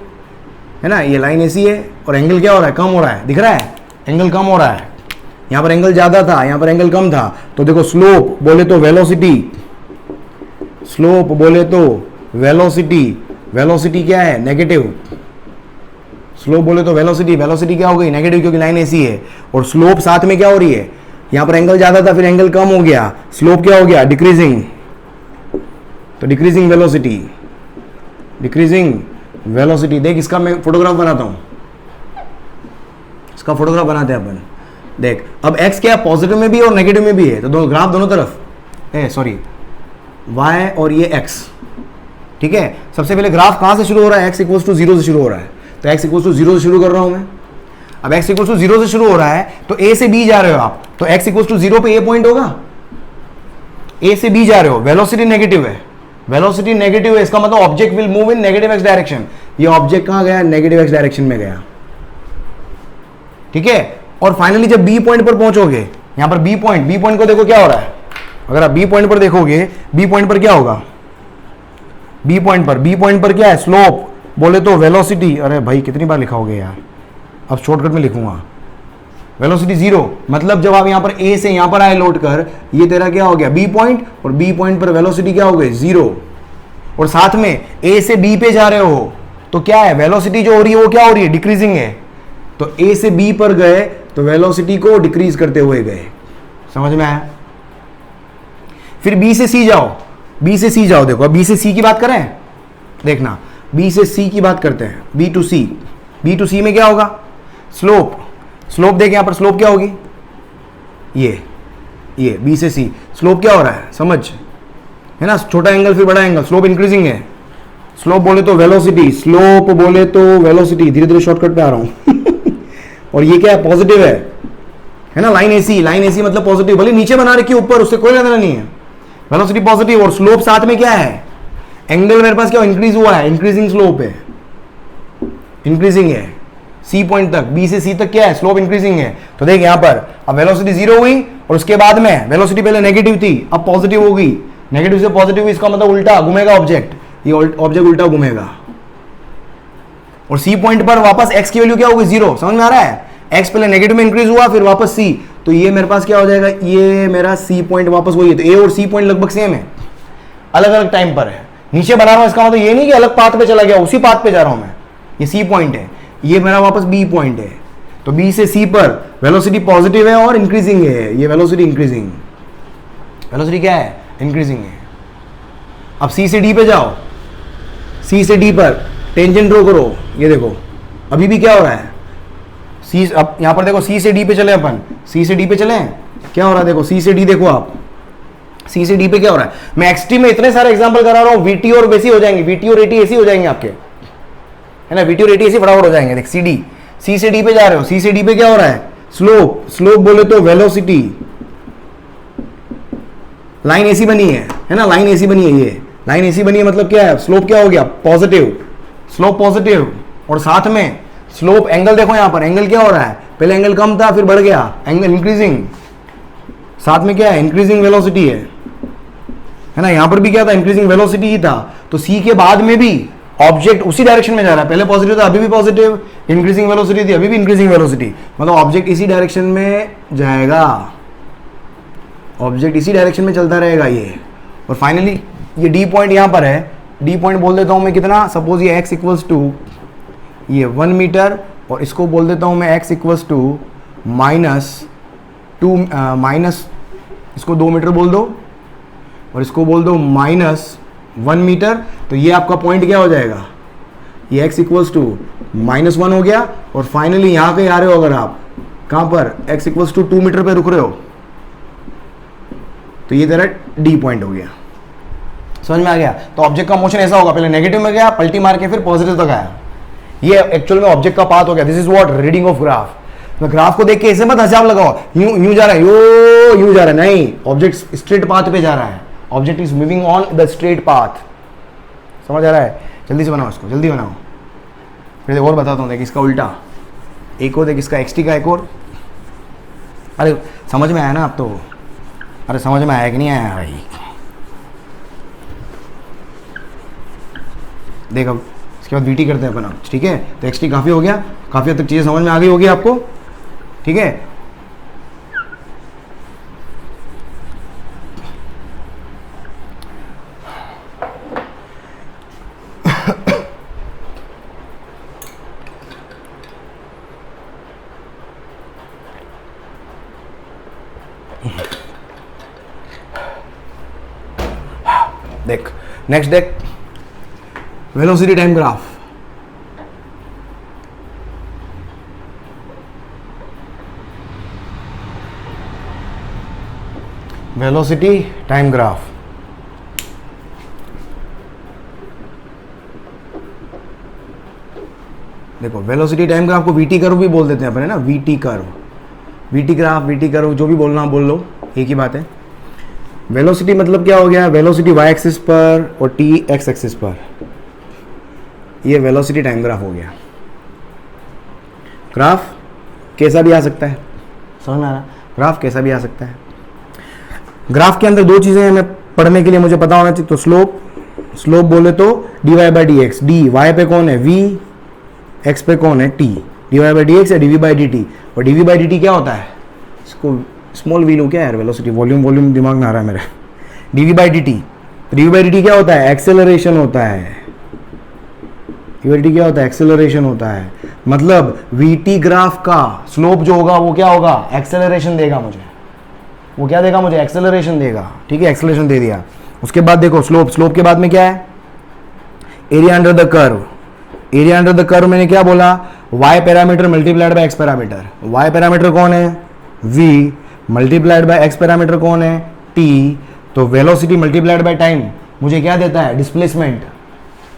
है ना, ये लाइन ऐसी है और एंगल क्या हो रहा है, कम हो रहा है, दिख रहा है, एंगल कम हो रहा है, यहाँ पर एंगल ज्यादा था, यहाँ पर एंगल कम था, तो देखो स्लोप बोले तो वेलोसिटी, स्लोप बोले तो वेलोसिटी, वेलोसिटी क्या है, नेगेटिव, स्लोप बोले तो वेलोसिटी, वेलोसिटी क्या हो गई, नेगेटिव, क्योंकि लाइन ऐसी है, और स्लोप साथ में क्या हो रही है, यहाँ पर एंगल ज्यादा था फिर एंगल कम हो गया, स्लोप क्या हो गया, डिक्रीजिंग, तो डिक्रीजिंग वेलोसिटी, डिक्रीजिंग वेलोसिटी। देख इसका मैं फोटोग्राफ बनाता हूं, इसका फोटोग्राफ बनाते हैं अपन। देख अब x क्या है, पॉजिटिव में भी और नेगेटिव में भी है, तो दोनों ग्राफ दोनों तरफ, सॉरी y और ये x, ठीक है। सबसे पहले ग्राफ कहां से शुरू हो रहा है, x इक्वल्स टू 0 से शुरू हो रहा है, तो x इक्वल्स टू 0 से शुरू कर रहा हूं मैं। अब x इक्वल्स टू 0 से शुरू हो रहा है तो a से b जा रहे हो आप, तो x इक्वल्स टू 0 पे a पॉइंट होगा, a से b जा रहे हो, वेलोसिटी नेगेटिव है, वेलोसिटी नेगेटिव है, इसका मतलब object will move in negative x direction. ये ऑब्जेक्ट कहां गया, नेगेटिव x डायरेक्शन में गया, ठीक है। और फाइनली जब b पॉइंट पर पहुंचोगे, यहां पर b पॉइंट को देखो क्या हो रहा है, अगर आप b पॉइंट पर देखोगे, b पॉइंट पर क्या होगा, b पॉइंट पर क्या है, स्लोप बोले तो वेलोसिटी, अरे भाई कितनी बार लिखाओगे यार, अब शॉर्टकट में लिखूंगा, वेलोसिटी 0, मतलब जब आप यहां पर a से यहां पर आए लौट कर, ये तेरा क्या हो गया b पॉइंट, और b पॉइंट पर वेलोसिटी क्या हो गई 0, और साथ में a से b पे जा रहे हो तो क्या है, वेलोसिटी जो हो रही है वो क्या हो रही है, डिक्रीजिंग है, तो a से b पर गए तो वेलोसिटी को डिक्रीज करते हुए गए, समझ में आया। फिर b से c जाओ, देखो अब b से c की बात करें, देखना b से c की बात करते हैं, b टू c में क्या होगा, स्लोप देख यहां पर स्लोप क्या होगी, ये b से c, स्लोप क्या हो रहा है, समझ, है ना, छोटा एंगल फिर बड़ा एंगल, स्लोप इंक्रीजिंग है, स्लोप बोले तो वेलोसिटी, धीरे धीरे शॉर्टकट पे आ रहा हूं और ये क्या है, पॉजिटिव है ना, लाइन ऐसी मतलब पॉजिटिव, भले नीचे बना रखी है ऊपर, उससे कोई लेना नहीं है, वेलोसिटी पॉजिटिव, और स्लोप साथ में क्या है, एंगल मेरे पास क्या इंक्रीज हुआ है, इंक्रीजिंग स्लोप है, इंक्रीजिंग है, सी पॉइंट तक, बी से सी तक क्या है, स्लोप इंक्रीजिंग है। तो देख यहां पर अब वेलोसिटी 0 हुई और उसके बाद में वेलोसिटी पहले नेगेटिव थी, अब पॉजिटिव हो गई, नेगेटिव से पॉजिटिव, इसका मतलब उल्टा घूमेगा ऑब्जेक्ट, ये ऑब्जेक्ट उल्टा घूमेगा, और सी पॉइंट पर वापस x की वैल्यू क्या होगी, 0, समझ में आ रहा है, x पहले नेगेटिव में इंक्रीज हुआ फिर वापस c, तो ये मेरे पास क्या हो जाएगा, ये मेरा c पॉइंट वापस वही है, तो a और c पॉइंट लगभग सेम है, अलग अलग टाइम पर है, नीचे बना रहा हूं इसका मतलब ये नहीं कि अलग पाथ पे चला गया, उसी पाथ पे जा रहा हूं मैं, ये c पॉइंट है, ये मेरा वापस b पॉइंट है, तो b से c पर वेलोसिटी पॉजिटिव है और इंक्रीजिंग है, ये वेलोसिटी इंक्रीजिंग, वेलोसिटी क्या है, इंक्रीजिंग है। अब c से d पे जाओ, c से d पर टेंजेंट ड्रॉ करो, ये देखो अभी भी क्या हो रहा है, c, अब यहां पर देखो c से d पे चले अपन, c से d पे चले, क्या हो रहा है, देखो c से d देखो आप, c से d पे क्या हो रहा है, मैं एक्सट्रीम में इतने सारे एग्जांपल करा रहा हूं, vt और वैसी हो जाएंगे, vt और at ऐसी हो जाएंगे आपके, है ना, vt और at ऐसी फटाफट हो जाएंगे। देख c से d पे जा रहे हो, c से d पे क्या हो रहा है, स्लोप बोले तो वेलोसिटी, लाइन ऐसी बनी है ना, लाइन ऐसी बनी है, ये लाइन ऐसी बनी है मतलब क्या है, स्लोप क्या हो गया, पॉजिटिव, स्लोप पॉजिटिव, और साथ में स्लोप एंगल देखो यहां पर, एंगल क्या हो रहा है, पहले एंगल कम था फिर बढ़ गया, एंगल इंक्रीजिंग, साथ में क्या है, इंक्रीजिंग वेलोसिटी है, है ना, यहां पर भी क्या था, इंक्रीजिंग वेलोसिटी ही था, तो सी के बाद में भी ऑब्जेक्ट उसी डायरेक्शन में जा रहा है, पहले पॉजिटिव था अभी भी पॉजिटिव, इंक्रीजिंग वेलोसिटी थी अभी भी इंक्रीजिंग वेलोसिटी, मतलब ऑब्जेक्ट इसी डायरेक्शन में जाएगा, ऑब्जेक्ट इसी डायरेक्शन में चलता रहेगा ये। और फाइनली ये डी पॉइंट यहां पर है, डी पॉइंट बोल देता हूं मैं कितना, सपोज ये x इक्वल्स टू ये 1 मीटर, और इसको बोल देता हूं मैं x इक्वल्स टू माइनस इसको 2 मीटर बोल दो, और इसको बोल दो -1 मीटर, तो ये आपका पॉइंट क्या हो जाएगा, ये x इक्वल्स टू -1 हो गया। और फाइनली यहां कहीं आ रहे हो अगर आप, कहां पर, x इक्वल्स टू 2 मीटर पे रुक रहे हो, तो ये तेरा डी पॉइंट हो गया। समझ में आ गया। तो ऑब्जेक्ट का मोशन ऐसा होगा, पहले नेगेटिव में गया, पलटी मार के फिर पॉजिटिव तक आया, ये एक्चुअल में ऑब्जेक्ट का पाथ हो गया। This is what reading of graph. तो ग्राफ को देख के ऐसे मत हिसाब लगाओ, यूं जा रहा है, यूं जा रहा है, नहीं, ऑब्जेक्ट स्ट्रेट पाथ पे जा रहा है, object is moving on the straight path. समझ आ रहा है, जल्दी से बनाओ इसको, जल्दी बनाओ। फिर और बताता हूँ, देख इसका उल्टा एक और, देख इसका एक्सटी का एक और। अरे समझ में आया ना आप तो, अरे समझ में आया कि नहीं आया भाई, देख अब इसके बाद वीटी करते हैं अपन, ठीक है। तो एक्सटी काफ़ी हो गया, काफ़ी हद तक चीज़ें समझ में आ गई होगी आपको, ठीक है। देख नेक्स्ट, देख velocity time graph. Velocity time graph, देखो वेलोसिटी टाइम ग्राफ को वीटी कर्व भी बोल देते हैं अपन, है ना, VT curve, VT graph, VT curve, जो भी बोलना बोल लो, एक ही बात है। वेलोसिटी मतलब क्या हो गया, वेलोसिटी वाई एक्सिस पर और टी एक्स एक्सिस पर, ये वेलोसिटी टाइम ग्राफ हो गया। ग्राफ कैसा भी आ सकता है, समझ में आ रहा, ग्राफ कैसा भी आ सकता है। ग्राफ के अंदर दो चीजें हमें पढ़ने के लिए मुझे पता होना चाहिए, तो स्लोप, स्लोप बोले तो d y by d x, d y पे कौन है वी, एक्स पे कौन है t, d y by d x या d v by d t. और d v by d t क्या होता है, इसको स्मॉल वी लूँ क्या यार, वेलोसिटी वॉल्यूम वॉल्यूम दिमाग में आ रहा है मेरे। D v by d t, d v by d t क्या होता है, एक्सेलरेशन होता है, डी वी टी क्या होता है, एक्सेलरेशन होता है। मतलब वी टी ग्राफ का स्लोप जो होगा वो क्या होगा, एक्सेलरेशन देगा मुझे, वो क्या देगा मुझे, एक्सेलरेशन देगा, ठीक है, एक्सेलरेशन दे दिया। उसके बाद देखो स्लोप, स्लोप के बाद में क्या है, area under the curve, area under the curve मैंने क्या बोला, y parameter multiplied by x parameter, y parameter कौन है v multiplied by x parameter कौन है t, तो वेलोसिटी मल्टीप्लाइड बाय टाइम मुझे क्या देता है, डिस्प्लेसमेंट,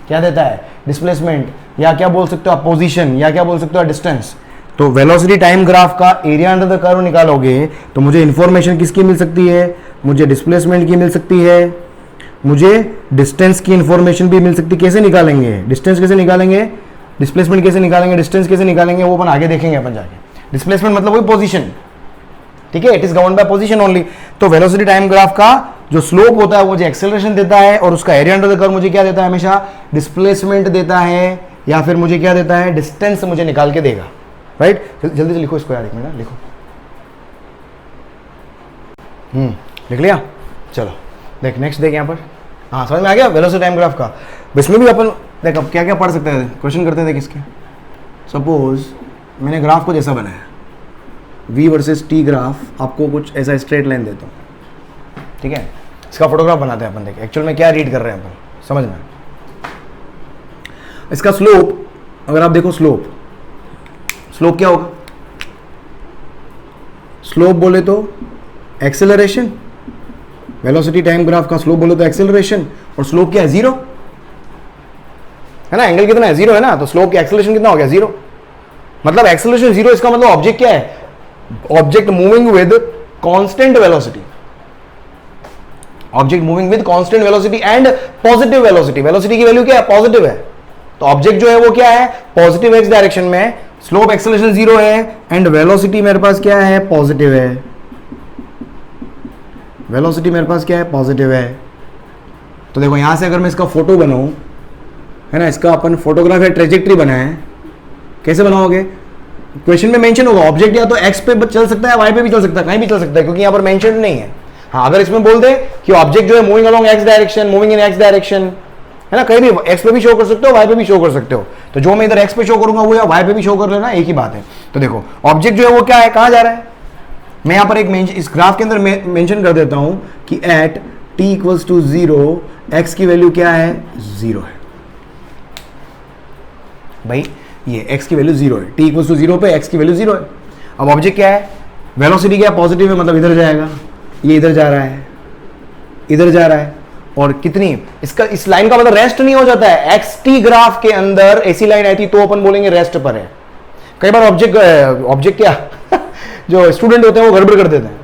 क्या देता है, डिस्प्लेसमेंट, या क्या बोल सकते हो आप, पोजीशन, या क्या बोल सकते हो डिस्टेंस। तो वेलोसिटी टाइम ग्राफ का एरिया अंडर द कर्व निकालोगे तो मुझे इंफॉर्मेशन किसकी मिल सकती है, मुझे डिस्प्लेसमेंट की मिल सकती है, मुझे डिस्टेंस की इंफॉर्मेशन भी मिल सकती है। कैसे निकालेंगे, डिस्टेंस कैसे निकालेंगे, डिस्प्लेसमेंट कैसे निकालेंगे, डिस्टेंस कैसे निकालेंगे, वो अपन आगे देखेंगे अपन जाके। डिस्प्लेसमेंट मतलब वही पोजीशन, ठीक है, it is govern by position only. तो वेलोसिटी टाइम ग्राफ का जो स्लोप होता है वो मुझे एक्सेलरेशन देता है, और उसका एरिया अंडर द कर्व मुझे क्या देता है, हमेशा डिस्प्लेसमेंट देता है, या फिर मुझे क्या देता है, डिस्टेंस मुझे निकाल के देगा, राइट। जल्दी से लिखो इसको यार, एक मिनट लिखो, लिख लिया, चलो देख नेक्स्ट देख यहाँ पर, हाँ समझ में आ गया वेलोसिटी टाइम ग्राफ का। इसमें भी अपन देख अब क्या क्या पढ़ सकते हैं, क्वेश्चन करते हैं देख इसके। सपोज मैंने ग्राफ को जैसा बनाया, v वर्सेस t ग्राफ, आपको कुछ ऐसा स्ट्रेट लाइन देता हूँ, ठीक है, इसका फोटोग्राफ बनाते हैं अपन, देखिए एक्चुअल में क्या रीड कर रहे हैं अपन, समझ में। इसका स्लोप अगर आप देखो, स्लोप, स्लोप क्या होगा, स्लोप बोले तो एक्सेलरेशन, वेलोसिटी टाइम ग्राफ का स्लोप बोले तो एक्सेलरेशन, और स्लोप क्या है, जीरो है ना, एंगल कितना है, जीरो है ना, तो स्लोप की एक्सेलरेशन कितना हो गया, जीरो। मतलब एक्सेलरेशन जीरो, इसका मतलब ऑब्जेक्ट क्या है, object moving with constant velocity, object moving with constant velocity and positive velocity, velocity की वैल्यू क्या है, पॉजिटिव है, तो ऑब्जेक्ट जो है वो क्या है, पॉजिटिव एक्स डायरेक्शन में, स्लोप एक्सेलरेशन जीरो है, एंड वेलोसिटी मेरे पास क्या है, पॉजिटिव है, वेलोसिटी मेरे पास क्या है, पॉजिटिव है, तो देखो यहाँ से अगर मैं इसका फोटो बनाऊँ, है ना, इसका अपन फोटोग्राफ या ट्रेजेक्ट्री बनाए, कैसे बनाओगे? क्वेश्चन में मेंशन होगा ऑब्जेक्ट या तो एक्स पे चल सकता है, वाई पे भी चल सकता है, कहीं भी चल सकता है, क्योंकि यहाँ पर मेंशन नहीं है। हाँ, अगर इसमें बोल दे कि ऑब्जेक्ट जो है moving along x direction, moving in x direction, है ना, कहीं भी एक्स पे भी शो कर सकते हो, वाई पे भी शो कर सकते हो। तो जो मैं इधर एक्स पे शो करूंगा वो या वाई पे भी शो कर लेना, एक ही बात है। तो देखो ऑब्जेक्ट जो है वो क्या है, कहाँ जा रहा है? मैं यहाँ पर एक इस ग्राफ के अंदर मेंशन कर देता हूं कि at t equals to 0 x की वैल्यू क्या है? 0 है। भाई ये x की वैल्यू 0 है, t इक्वल्स टू 0 पे x की वैल्यू 0 है। अब ऑब्जेक्ट क्या है? वेलोसिटी क्या है? पॉजिटिव है, मतलब इधर जाएगा, ये इधर जा रहा है, इधर जा रहा है। और कितनी इसका, इस लाइन का मतलब रेस्ट नहीं हो जाता है। xt ग्राफ के अंदर ऐसी लाइन आई थी तो अपन बोलेंगे रेस्ट पर है। कई बार ऑब्जेक्ट क्या जो स्टूडेंट होते हैं वो गड़बड़ कर देते हैं।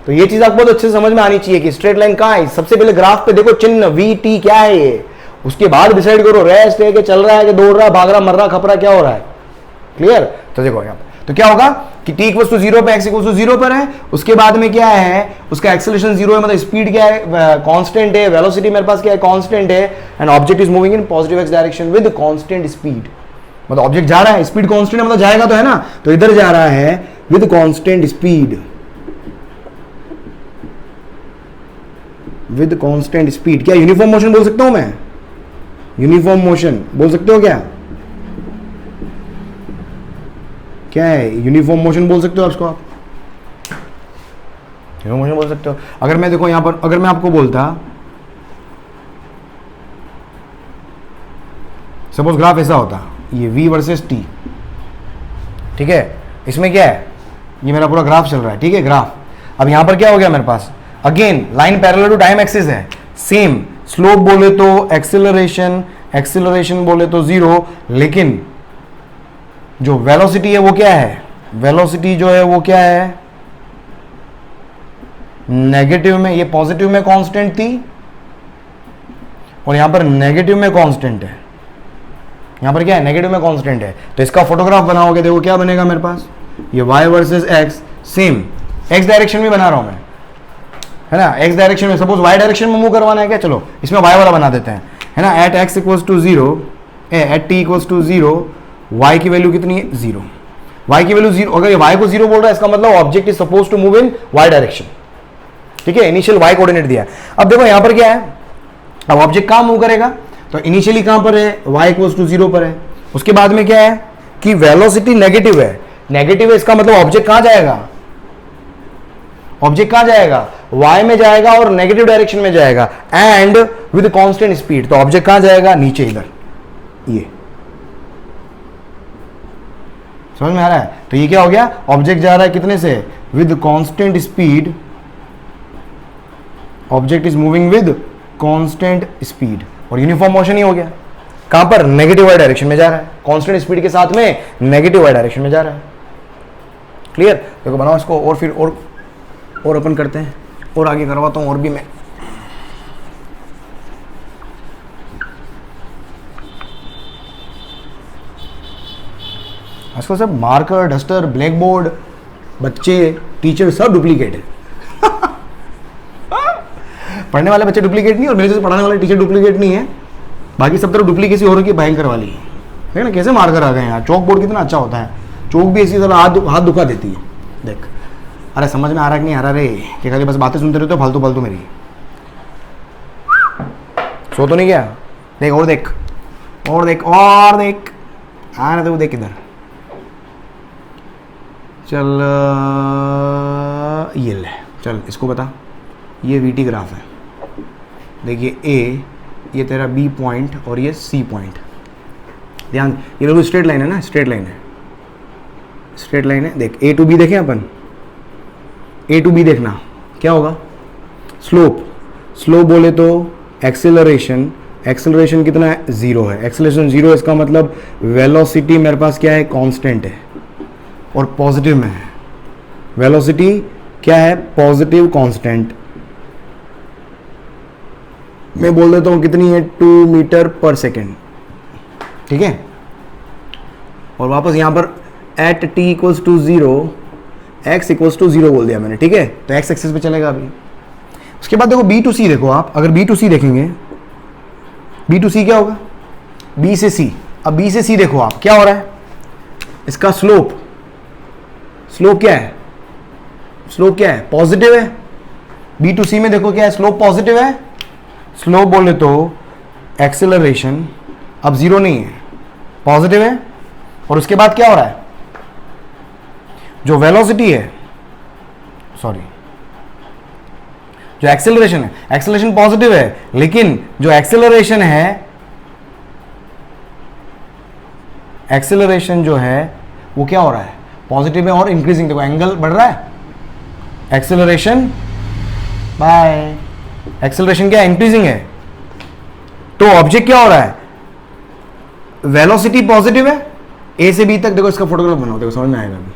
तो ये चीज आपको बहुत अच्छे से समझ में आनी चाहिए कि स्ट्रेट लाइन कहाँ है। सबसे पहले ग्राफ पे देखो चिन्ह वी टी क्या है ये, उसके बाद डिसाइड करो रेस्ट है कि चल रहा है कि दौड़ रहा है, भाग रहा, मर रहा, खप रहा, क्या हो रहा है। क्लियर? तो देखो यहाँ तो क्या होगा कि t इक्वल्स टू 0 पे x इक्वल्स टू 0 पर है, उसके बाद में क्या है, उसका एक्सेलरेशन 0 है, मतलब स्पीड क्या है, कांस्टेंट है, वेलोसिटी मेरे पास क्या है, कांस्टेंट है, and object is moving in positive x direction with constant speed. मतलब ऑब्जेक्ट जा रहा है, स्पीड कांस्टेंट है, मतलब जाएगा तो है ना, तो इधर जा रहा है with constant speed, with constant speed. क्या यूनिफॉर्म मोशन बोल सकता हूं मैं? यूनिफॉर्म मोशन बोल सकते हो क्या? क्या है यूनिफॉर्म मोशन बोल सकते हो उसको आप? यूनिफॉर्म मोशन बोल सकते हो। अगर मैं देखो यहां पर, अगर मैं आपको बोलता सपोज ग्राफ ऐसा होता, ये v वर्सेस t, ठीक है, इसमें क्या है, ये मेरा पूरा ग्राफ चल रहा है, ठीक है, ग्राफ। अब यहां पर क्या हो गया मेरे पास, again line parallel to time axis है, सेम स्लोप बोले तो एक्सीलरेशन, एक्सीलरेशन बोले तो 0, लेकिन जो वेलोसिटी है वो क्या है, वेलोसिटी जो है वो क्या है, नेगेटिव में, ये पॉजिटिव में कांस्टेंट थी और यहां पर नेगेटिव में कांस्टेंट है, यहां पर क्या है, नेगेटिव में कांस्टेंट है। तो इसका फोटोग्राफ बनाओगे, देखो क्या बनेगा मेरे पास, ये y versus x, same x direction में बना रहा हूं मैं, है ना, x डायरेक्शन में, सपोज y डायरेक्शन में मूव करवाना है क्या, चलो इसमें y वाला बना देते हैं, है ना, at x equals to 0, at t equals to 0, y की वैल्यू कितनी है, 0, y की वैल्यू 0। अगर ये y को 0 बोल रहा है, इसका मतलब object is suppose to move in y direction, ठीक है, इनिशियल y कोऑर्डिनेट दिया है। अब देखो यहां पर क्या है, अब ऑब्जेक्ट कहां मूव करेगा, तो इनिशियली कहां पर है, y इक्वल्स टू 0 पर है, उसके बाद में क्या है कि वेलोसिटी नेगेटिव है, नेगेटिव है, इसका मतलब ऑब्जेक्ट कहां जाएगा, ऑब्जेक्ट कहां जाएगा, y में जाएगा और नेगेटिव डायरेक्शन में जाएगा, एंड विद कांस्टेंट स्पीड। तो ऑब्जेक्ट कहां जाएगा, नीचे, इधर, ये समझ में आ रहा है। तो ये क्या हो गया, ऑब्जेक्ट जा रहा है कितने से, with constant speed, object is moving with constant speed, और यूनिफॉर्म मोशन ही हो गया। कहां पर, नेगेटिव वाई डायरेक्शन में जा रहा है, कांस्टेंट स्पीड के साथ में नेगेटिव वाई डायरेक्शन में जा रहा है। क्लियर? देखो बनाओ इसको, और फिर और अपन करते हैं, और आगे करवाता हूं, और भी मैं आजकल सब मार्कर, डस्टर, ब्लैक बोर्ड, बच्चे, टीचर सब डुप्लीकेट है। पढ़ने वाले बच्चे डुप्लीकेट नहीं और मेरे जैसे पढ़ाने वाले टीचर डुप्लीकेट नहीं है, बाकी सब तरफ डुप्लीकेसी हो रही है, भयंकर वाली है ना। कैसे मार्कर आ गए यार, चौक बोर्ड कितना अच्छा होता है, चौक भी ऐसी तरह हाथ दुखा देती है। देख, अरे समझ में आ रहा कि नहीं आ रहा रे, कि खाली बस बातें सुनते रहते हो फालतू फालतू मेरी, सो तो नहीं गया, देख और देख और देख और देख, आ रहा था, देख इधर, चल ये ले, चल इसको बता, ये वीटी ग्राफ है, देखिए ए, ये तेरा बी पॉइंट और ये सी पॉइंट, ध्यान, ये बिल्कुल स्ट्रेट लाइन है ना, स्ट्रेट लाइन है, स्ट्रेट लाइन है। देख ए टू बी देखें अपन, ए टू बी देखना क्या होगा, स्लोप, स्लोप बोले तो एक्सेलरेशन, एक्सेलरेशन कितना है, 0 है, एक्सेलरेशन 0, इसका मतलब वेलोसिटी मेरे पास क्या है, कांस्टेंट है और पॉजिटिव में है, वेलोसिटी क्या है, पॉजिटिव कांस्टेंट, मैं बोल देता हूं कितनी है, 2 मीटर पर सेकेंड, ठीक है। और वापस यहां पर at t equals to 0, x equals to 0 बोल दिया मैंने, ठीक है, तो x एक्सिस पे चलेगा अभी। उसके बाद देखो B to C देखो आप, अगर B to C देखेंगे बी टू सी क्या होगा, बी से सी। अब बी से सी देखो आप क्या हो रहा है, इसका स्लोप, स्लोप क्या है, स्लोप क्या है, पॉजिटिव है। बी टू सी में देखो क्या है, स्लोप पॉजिटिव है। स्लोप बोले तो एक्सेलरेशन अब जीरो नहीं है, पॉजिटिव है। और उसके बाद क्या हो रहा है, जो वेलोसिटी है, सॉरी जो एक्सेलरेशन है, एक्सेलरेशन पॉजिटिव है, लेकिन जो एक्सेलरेशन है, एक्सेलरेशन जो है वो क्या हो रहा है, पॉजिटिव है और इंक्रीजिंग। देखो एंगल बढ़ रहा है, एक्सेलरेशन बाय एक्सेलरेशन क्या है, इंक्रीजिंग है। तो ऑब्जेक्ट क्या हो रहा है, वेलोसिटी पॉजिटिव है, ए से बी तक। देखो इसका फोटोग्राफ बनाओ, देखो समझ में आएगा अभी,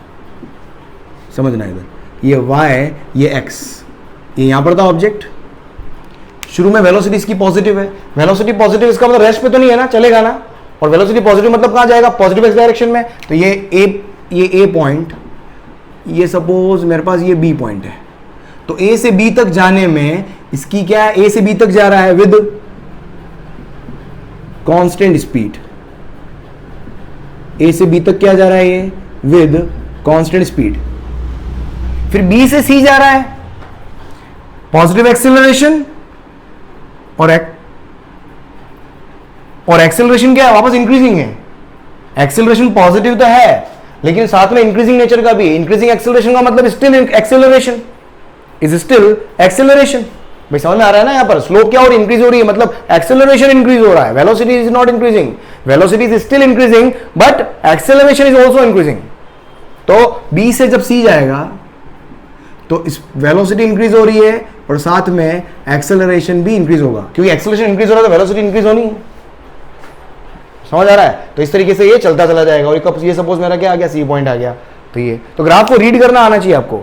समझना इधर, ये वाई ये एक्स, ये यहां पर था ऑब्जेक्ट। शुरू में वेलोसिटी इसकी पॉजिटिव है, वेलोसिटी पॉजिटिव इसका मतलब रेस्ट पे तो नहीं है ना, चलेगा ना। और वेलोसिटी पॉजिटिव मतलब कहां जाएगा, पॉजिटिव एक्स डायरेक्शन में। तो ये ए पॉइंट, ये सपोज मेरे पास ये बी पॉइंट है, तो ए से बी तक जाने में इसकी क्या है, ए से बी तक जा रहा है विद कांस्टेंट स्पीड। ए से बी तक क्या जा रहा है, ये विद कांस्टेंट स्पीड। फिर बी से सी जा रहा है, पॉजिटिव एक्सेलरेशन और एक्सेलरेशन क्या है, वापस इंक्रीजिंग है। एक्सेलरेशन पॉजिटिव तो है, लेकिन साथ में इंक्रीजिंग नेचर का भी। इंक्रीजिंग एक्सेलरेशन का मतलब still acceleration, is still acceleration. भाई समझ में आ रहा है ना, यहां पर स्लोप क्या हो रही है, इंक्रीज हो रही है, मतलब एक्सेलरेशन इंक्रीज हो रहा है। Velocity is not increasing, velocity is still increasing but acceleration is also increasing. तो बी से जब सी जाएगा तो इस वेलोसिटी इंक्रीज हो रही है और साथ में एक्सेलरेशन भी इंक्रीज होगा, क्योंकि एक्सेलरेशन इंक्रीज हो रहा है तो वेलोसिटी इंक्रीज होनी है। समझ आ रहा है। तो इस तरीके से ये चलता चला जाएगा। और ये सपोज मेरा क्या आ गया, सी पॉइंट आ गया। तो ये तो ग्राफ को रीड करना आना चाहिए आपको।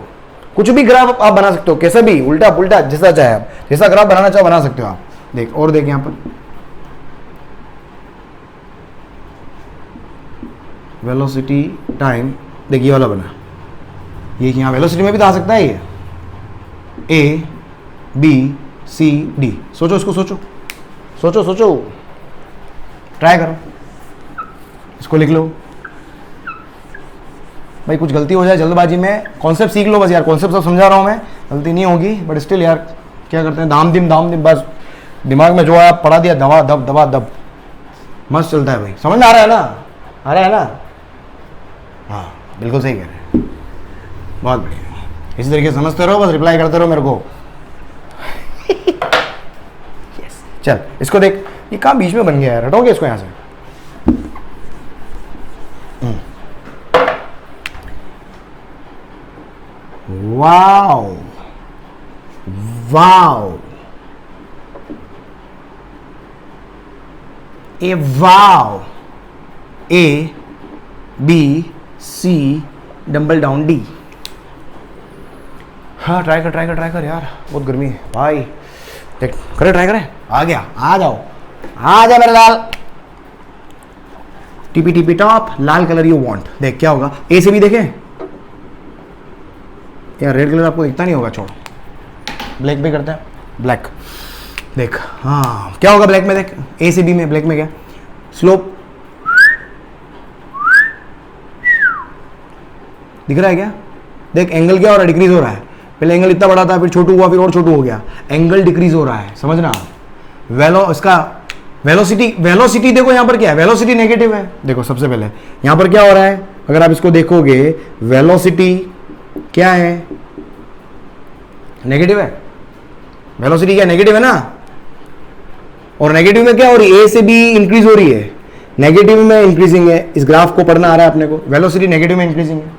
कुछ भी ग्राफ आप बना सकते हो, कैसे भी, उल्टा पुल्टा, जैसा चाहे आप, जैसा ग्राफ बनाना चाहो बना सकते हो आप। देख और देख यहां पर वेलोसिटी टाइम, देखिए ये वाला बना, ये यहां वेलोसिटी में भी तो आ सकता है ये, ए बी सी डी। सोचो इसको, सोचो सोचो सोचो, ट्राई करो, इसको लिख लो। भाई कुछ गलती हो जाए जल्दबाजी में, कॉन्सेप्ट सीख लो बस यार, कॉन्सेप्ट सब समझा रहा हूँ मैं, गलती नहीं होगी, बट स्टिल यार क्या करते हैं, दाम दिम बस दिमाग में जो है पढ़ा दिया, दबा दब दबा दब, मस्त चलता है भाई। समझ में आ रहा है ना, आ रहा है ना, हाँ बिल्कुल सही कह रहे हैं, बहुत बढ़िया। इसी तरीके से समझते रहो, बस रिप्लाई करते रहो मेरे को। चल इसको देख, ये कहाँ बीच में बन गया है, हटाओगे इसको यहाँ से। Wow wow, A wow, A B C dumbbell down D. हाँ ट्राई कर यार, बहुत गर्मी है भाई, देख करे, ट्राई करें। आ गया, आ जाओ, आ जा मेरा लाल, टीपी टॉप, लाल कलर यू वांट। देख क्या होगा, ए से भी देखें यार, रेड कलर आपको दिखता नहीं होगा, छोड़ो, ब्लैक पे करते हैं, ब्लैक। देख हाँ क्या होगा ब्लैक में, देख ए से बी में, ब्लैक में क्या, स्लोप दिख रहा है क्या, देख एंगल क्या हो रहा है, डिक्रीज हो रहा है। पहले एंगल इतना बड़ा था, फिर छोटू हुआ, फिर और छोटू हो गया, एंगल डिक्रीज हो रहा है, समझना। इसका वेलोसिटी देखो यहां पर क्या है, वेलोसिटी नेगेटिव है। देखो सबसे पहले यहां पर क्या हो रहा है, अगर आप इसको देखोगे, वेलोसिटी क्या है, नेगेटिव है। वेलोसिटी क्या नेगेटिव है ना, और नेगेटिव में क्या हो रही है, ए से बी इंक्रीज हो रही है, नेगेटिव में इंक्रीजिंग है। इस ग्राफ को पढ़ना आ रहा है अपने को, वेलोसिटी नेगेटिव में इंक्रीजिंग है।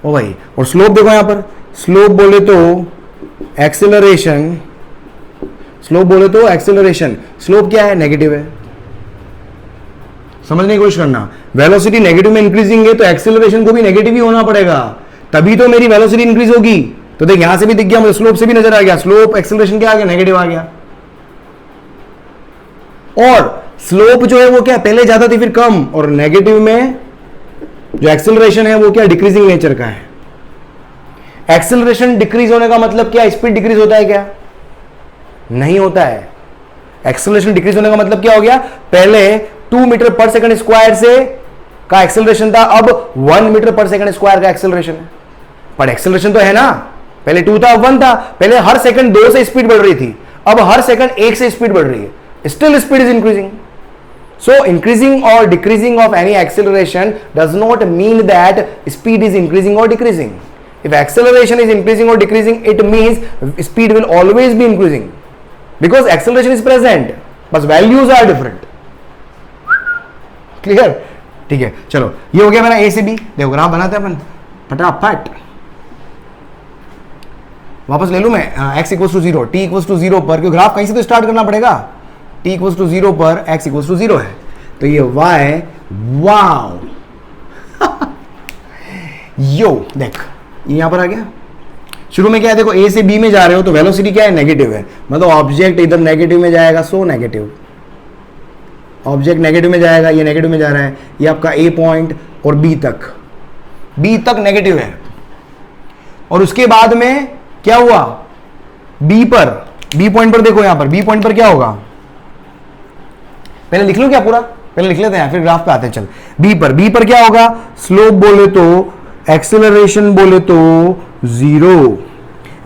ओ भाई, और स्लोप देखो यहां पर, स्लोप बोले तो एक्सेलरेशन, स्लोप बोले तो एक्सेलरेशन, स्लोप क्या है, नेगेटिव है। समझने की कोशिश करना, वेलोसिटी नेगेटिव में इंक्रीजिंग है तो एक्सेलरेशन को भी नेगेटिव ही होना पड़ेगा, तभी तो मेरी वेलोसिटी इंक्रीज होगी। तो देख यहां से भी दिख गया मुझे, स्लोप से भी नजर आ गया, स्लोप एक्सेलरेशन क्या आ गया, नेगेटिव आ गया। और स्लोप जो है वो क्या, पहले ज्यादा थी फिर कम, और नेगेटिव में जो एक्सेलरेशन है वो क्या, डिक्रीजिंग नेचर का है। एक्सेलरेशन डिक्रीज होने का मतलब क्या, स्पीड डिक्रीज होता है क्या, नहीं होता है। एक्सेलरेशन डिक्रीज होने का मतलब क्या हो गया, पहले 2 मीटर पर सेकंड स्क्वायर से का एक्सेलरेशन था, अब 1 मीटर पर सेकंड स्क्वायर का एक्सेलरेशन है। पर एक्सेलरेशन तो है ना, पहले 2 था अब 1 था। पहले हर सेकंड 2 से स्पीड बढ़ रही थी, अब हर सेकंड 1 से स्पीड बढ़ रही है, still speed is increasing. So increasing or decreasing of any acceleration does not mean that speed is increasing or decreasing. If acceleration is increasing or decreasing, it means speed will always be increasing because acceleration is present, but values are different. Clear? ठीक है, चलो ये हो गया मेरा A से B। देखो ग्राफ बनाते हैं अपन फटाफट। वापस ले लूं मैं x equal to 0, t equal to 0 पर, क्योंकि ग्राफ कहीं से तो स्टार्ट करना पड़ेगा। t इक्वल टू 0 पर x इक्वल टू 0 है, तो ये y, वाओ यो देख ये यहां पर आ गया। शुरू में क्या है, देखो a से b में जा रहे हो तो वेलोसिटी क्या है, नेगेटिव है, मतलब ऑब्जेक्ट इधर नेगेटिव में जाएगा, सो नेगेटिव ऑब्जेक्ट नेगेटिव में जाएगा, ये नेगेटिव में जा रहा है, ये आपका a पॉइंट और b तक नेगेटिव है। और उसके बाद में क्या हुआ, b पॉइंट पर देखो, यहां पर b पॉइंट पर क्या होगा, पहले लिख लो क्या पूरा, पहले लिख लेते हैं फिर ग्राफ पे आते हैं। चल b पर क्या होगा, स्लोप बोले तो, एक्सेलरेशन बोले तो 0।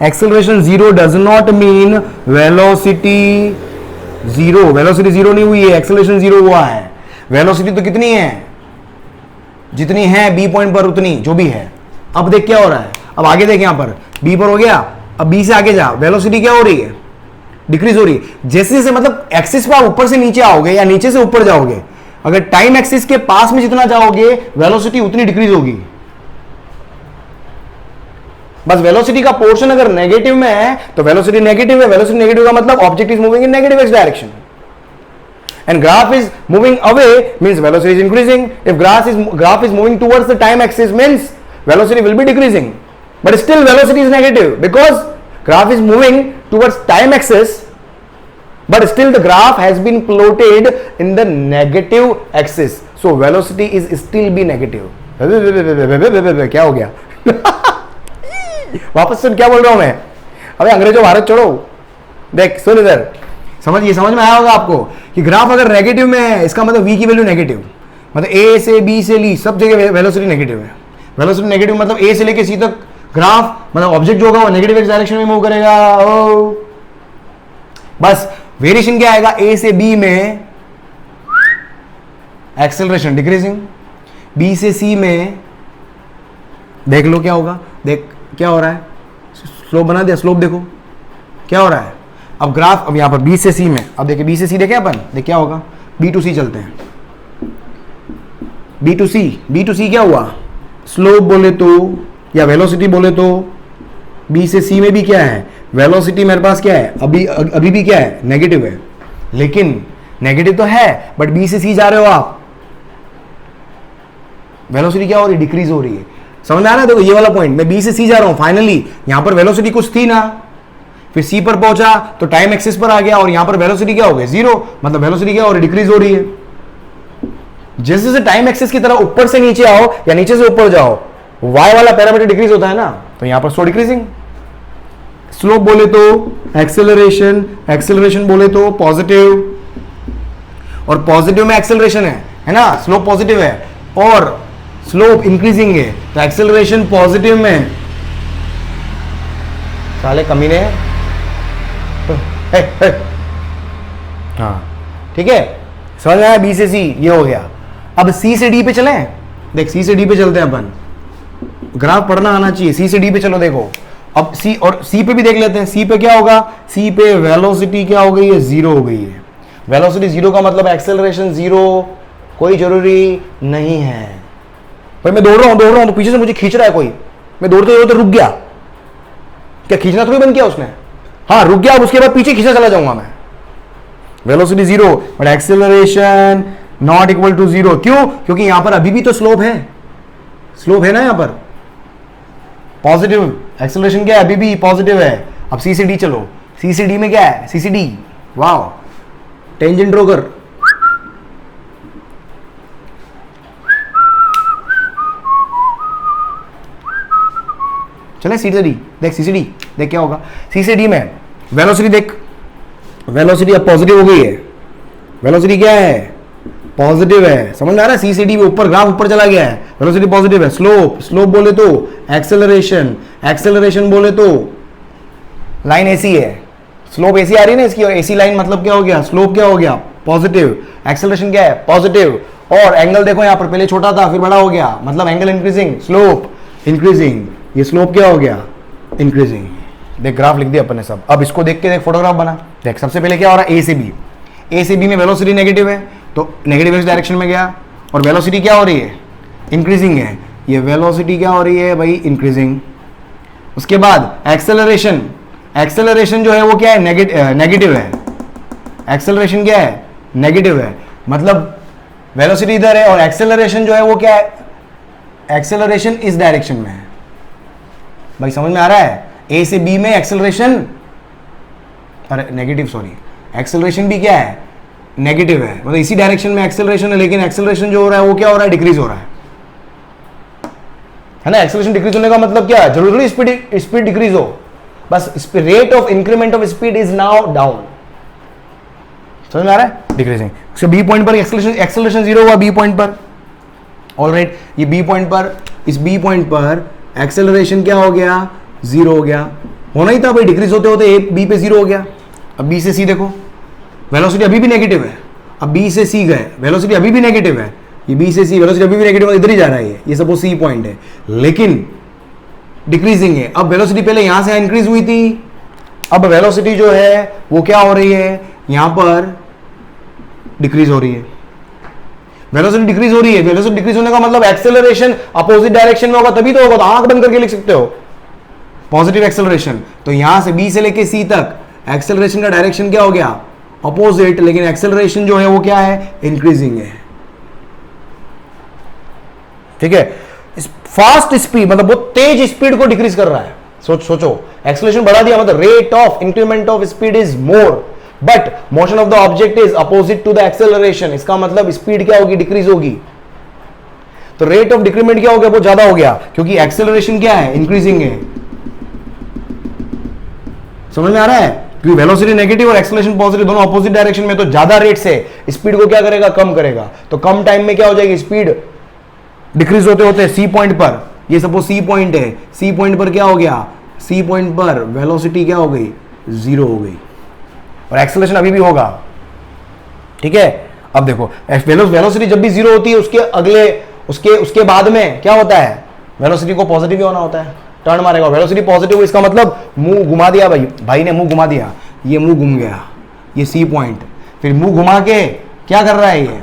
Acceleration 0 does not mean velocity 0, velocity 0 नहीं हुई है, एक्सेलरेशन 0 हुआ है। वेलोसिटी तो कितनी है, जितनी है b पॉइंट पर उतनी जो भी है। अब देख क्या हो रहा है, अब आगे देख, यहां पर b पर हो गया, अब b से आगे जा, वेलोसिटी क्या हो रही है, डिक्रीज हो रही है। जैसे जैसे मतलब एक्सिस पर ऊपर से नीचे आओगे या नीचे से ऊपर जाओगे, अगर टाइम एक्सिस के पास में जितना जाओगे वेलोसिटी उतनी डिक्रीज होगी। बस वेलोसिटी का पोर्शन अगर नेगेटिव में है तो वेलोसिटी नेगेटिव है, वेलोसिटी नेगेटिव का मतलब object is moving in negative x direction and graph is moving away means velocity is increasing. If graph is moving towards the time axis means velocity will be decreasing, but still velocity is negative because graph is moving towards time axis, but still the graph has been plotted in the negative axis, so velocity is still be negative। क्या हो गया वापस सुन क्या बोल रहा हूं मैं, अबे अंग्रेजों भारत छोड़ो। देख सुन इधर, समझ में आया होगा आपको कि ग्राफ अगर नेगेटिव में है इसका मतलब v की वैल्यू नेगेटिव, मतलब a से b से ली सब जगह वेलोसिटी नेगेटिव है। वेलोसिटी नेगेटिव मतलब a से लेके c तक ग्राफ मतलब ऑब्जेक्ट जो होगा वो नेगेटिव एक्स डायरेक्शन में मूव करेगा। बस वेरिएशन क्या आएगा, a से b में एक्सेलरेशन डिक्रीजिंग, b से c में देख लो क्या होगा, देख क्या हो रहा है, स्लोप बना दिया, स्लोप देखो क्या हो रहा है। अब ग्राफ अब यहां पर b से c में, अब देखिए b से c देखे अपन, देख क्या होगा, b टू c चलते हैं, b टू c क्या हुआ, स्लोप बोले तो या वेलोसिटी बोले तो b से c में भी क्या है, वेलोसिटी मेरे पास क्या है, अभी भी क्या है, नेगेटिव है। लेकिन नेगेटिव तो है बट b से c जा रहे हो आप, वेलोसिटी क्या हो रही है, डिक्रीज हो रही है। समझ में आ रहा है, देखो ये वाला पॉइंट, मैं b से c जा रहा हूं, फाइनली यहां पर वेलोसिटी कुछ थी ना, फिर c पर पहुंचा तो टाइम एक्सिस पर आ गया और यहां पर वेलोसिटी क्या हो गई, 0, मतलब वेलोसिटी क्या हो रही है, डिक्रीज हो रही है। जैसे जैसे टाइम एक्सिस की तरह ऊपर से नीचे आओ या नीचे से ऊपर जाओ, y वाला पैरामीटर डिक्रीज होता है ना, तो यहां पर स्लो डिक्रीजिंग। स्लोप बोले तो एक्सेलरेशन बोले तो पॉजिटिव, और पॉजिटिव में एक्सेलरेशन है ना, स्लोप पॉजिटिव है और स्लोप इंक्रीजिंग है, तो एक्सेलरेशन पॉजिटिव में, साले कमीने हाँ ठीक है, समझ में आया, बी से सी ये हो गया। अब सी से डी पे चलें, देख सी से डी पे चलते हैं अपन, ग्राफ पढ़ना आना चाहिए। सी से डी पे चलो, देखो अब सी और सी पे भी देख लेते हैं। सी पे क्या होगा, सी पे वेलोसिटी क्या हो गई है, 0 हो गई है। वेलोसिटी 0 का मतलब एक्सेलरेशन 0 कोई जरूरी नहीं है। भाई मैं दौड़ रहा हूं तो पीछे से मुझे खींच रहा है कोई, मैं दौड़ते दौड़ते रुक गया, क्या खींचना थोड़ी बंद किया उसने, हाँ रुक गया, अब उसके बाद पीछे खींचा चला जाऊंगा मैं। Velocity 0 but acceleration not equal to 0, क्यों, क्योंकि यहां पर अभी भी तो स्लोप है ना, यहां पर पॉजिटिव एक्सेलरेशन क्या है, अभी भी पॉजिटिव है। अब सी से डी चलो, सी से डी में क्या है, सी से डी, वाओ टेंजेंट ड्रॉ कर, चले सी से डी, देख सी से डी देख क्या होगा। सी से डी में वेलोसिटी देख वेलोसिटी अब पॉजिटिव हो गई है, वेलोसिटी क्या है, पॉजिटिव है, समझ में आ रहा है, सी से डी में ऊपर ग्राफ ऊपर चला गया है, वेलोसिटी पॉजिटिव है। स्लोप, स्लोप बोले तो एक्सेलरेशन, एक्सेलरेशन बोले तो लाइन ऐसी है, स्लोप ऐसी आ रही है ना इसकी, और ऐसी लाइन मतलब क्या हो गया, स्लोप क्या हो गया, पॉजिटिव, एक्सेलरेशन क्या है, पॉजिटिव, और एंगल देखो यहां पर पहले छोटा था फिर बड़ा हो गया, मतलब एंगल इंक्रीजिंग, स्लोप इंक्रीजिंग, ये स्लोप क्या हो गया, इंक्रीजिंग। देख ग्राफ लिख दिया अपन ने सब, अब इसको देख के देख फोटोग्राफ बना, देख सबसे पहले क्या हो रहा है, ए से बी, ए से बी में वेलोसिटी नेगेटिव है तो नेगेटिव एक्स डायरेक्शन में गया, और वेलोसिटी क्या हो रही है, इंक्रीजिंग है, ये वेलोसिटी क्या हो रही है भाई, इंक्रीजिंग। उसके बाद एक्सेलरेशन, एक्सेलरेशन जो है वो क्या है, नेगेटिव है, एक्सेलरेशन क्या है, नेगेटिव है, मतलब वेलोसिटी इधर है और एक्सेलरेशन जो है वो क्या है, एक्सेलरेशन इस डायरेक्शन में है। भाई समझ में आ रहा है, ए से बी में एक्सेलरेशन, अरे नेगेटिव सॉरी, एक्सेलरेशन भी क्या है, नेगेटिव है, मतलब इसी डायरेक्शन में एक्सेलरेशन है, लेकिन एक्सेलरेशन जो हो रहा है वो क्या हो रहा है, डिक्रीज हो रहा है ना। एक्सेलरेशन डिक्रीज होने का मतलब क्या है, जरूरी स्पीड डिक्रीज हो, बस rate of increment of speed is now down, समझ में आ रहा है, डिक्रीजिंग। बी पॉइंट पर एक्सेलरेशन जीरो हुआ, बी पॉइंट पर, ऑलराइट, ये बी पॉइंट पर, इस बी पॉइंट पर एक्सेलरेशन क्या हो गया, जीरो हो गया, होना ही था भाई, डिक्रीज होते होते ए बी पे जीरो हो गया। अब बी से सी देखो, वेलोसिटी अभी भी नेगेटिव है, अब बी से सी गए, वेलोसिटी अभी भी नेगेटिव है, ये बी से सी वेलोसिटी अभी भी नेगेटिव है, इधर ही जा रहा है, ये सपोज सी पॉइंट है, लेकिन डिक्रीजिंग है। अब वेलोसिटी पहले यहां से इंक्रीज हुई थी, अब वेलोसिटी जो है वो क्या हो रही है, यहां पर डिक्रीज हो रही है, वेलोसिटी डिक्रीज हो रही है। वेलोसिटी डिक्रीज होने का मतलब एक्सेलरेशन अपोजिट डायरेक्शन में होगा, तभी तो होगा, तो आंख बंद करके लिख सकते हो पॉजिटिव एक्सेलरेशन। तो यहां से बी से लेके सी तक एक्सेलरेशन का डायरेक्शन क्या हो गया, अपोजिट, लेकिन एक्सेलरेशन जो है वो क्या है, इंक्रीजिंग है, ठीक है। फास्ट स्पीड मतलब बहुत तेज स्पीड को डिक्रीज कर रहा है, सोचो एक्सेलरेशन बढ़ा दिया मतलब rate of increment of speed is more, but motion of the object is opposite to the acceleration, इसका मतलब स्पीड क्या होगी, डिक्रीज होगी। तो रेट ऑफ डिक्रीमेंट क्या हो गया, बहुत ज्यादा हो गया, क्योंकि एक्सेलरेशन क्या है, इंक्रीजिंग है, समझ में आ रहा है, क्योंकि वेलोसिटी नेगेटिव और एक्सेलरेशन पॉजिटिव, दोनों अपोजिट डायरेक्शन में, तो ज्यादा रेट से स्पीड को क्या करेगा, कम करेगा, तो कम टाइम में क्या हो जाएगी, स्पीड डिक्रीज होते होते सी पॉइंट पर, ये सपोज सी पॉइंट है, सी पॉइंट पर क्या हो गया, सी पॉइंट पर वेलोसिटी क्या हो गई, जीरो हो गई, और एक्सेलरेशन अभी भी होगा, ठीक है। अब देखो वेलोसिटी जब भी जीरो होती है उसके अगले उसके बाद में क्या होता है, वेलोसिटी को पॉजिटिव ही होना होता है, टर्न मारेगा, वेलोसिटी पॉजिटिव, इसका मतलब मुंह घुमा दिया, भाई ने मुंह घुमा दिया, ये मुंह घूम गया, ये सी पॉइंट, फिर मुंह घुमा के क्या कर रहा है, ये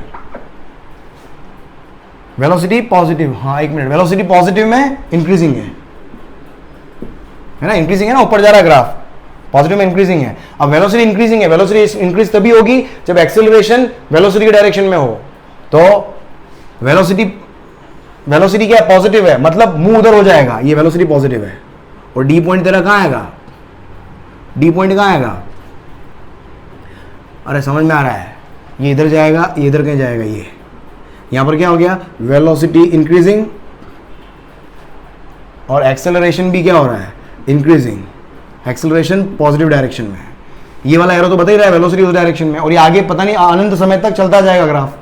वेलोसिटी पॉजिटिव, हाँ एक मिनट, वेलोसिटी पॉजिटिव में इंक्रीजिंग है ना, इंक्रीजिंग है ना, ऊपर जा रहा है ग्राफ, पॉजिटिव में इंक्रीजिंग है। अब वेलोसिटी इंक्रीजिंग है, वेलोसिटी इंक्रीज तभी होगी जब एक्सेलरेशन वेलोसिटी के डायरेक्शन में हो, तो वेलोसिटी क्या पॉजिटिव है, मतलब मुंह उधर हो जाएगा, ये वेलोसिटी पॉजिटिव है, और डी पॉइंट तेरा कहां आएगा, डी पॉइंट कहां आएगा, अरे समझ में आ रहा है, ये इधर जाएगा, ये इधर कहीं जाएगा, ये यहां पर क्या हो गया, वेलोसिटी इंक्रीजिंग और एक्सेलरेशन भी क्या हो रहा है, इंक्रीजिंग, एक्सेलरेशन पॉजिटिव डायरेक्शन में है, ये वाला एरो तो बता ही रहा है वेलोसिटी उस डायरेक्शन में, और ये आगे पता नहीं अनंत समय तक चलता जाएगा ग्राफ,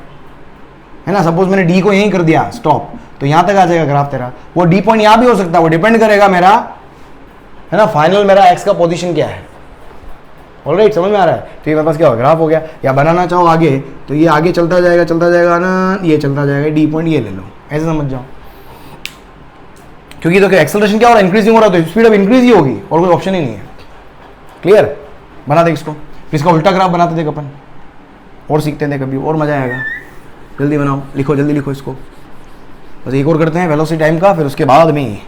है ना। सपोज मैंने डी को यहीं कर दिया स्टॉप, तो यहां तक आ जाएगा ग्राफ तेरा, वो डी पॉइंट यहां भी हो सकता है, वो डिपेंड करेगा मेरा, है ना, फाइनल मेरा एक्स का पोजीशन क्या है, ऑलराइट, समझ में आ रहा है। तो ये मेरे पास क्या होगा, ग्राफ हो गया, या बनाना चाहो आगे तो ये आगे चलता जाएगा ना, ये चलता जाएगा, डी पॉइंट ये ले लो, ऐसे समझ जाओ, क्योंकि तो एक्सेलरेशन क्या हो रहा है, इंक्रीजिंग हो रहा है, तो स्पीड अब इंक्रीज ही होगी, और कोई ऑप्शन ही नहीं है, क्लियर। बना दे इसका उल्टा ग्राफ बनाते देख अपन, और सीखते हैं कभी, और मजा आएगा, जल्दी बनाओ, लिखो जल्दी लिखो इसको, बस एक और करते हैं वेलोसिटी टाइम का, फिर उसके बाद में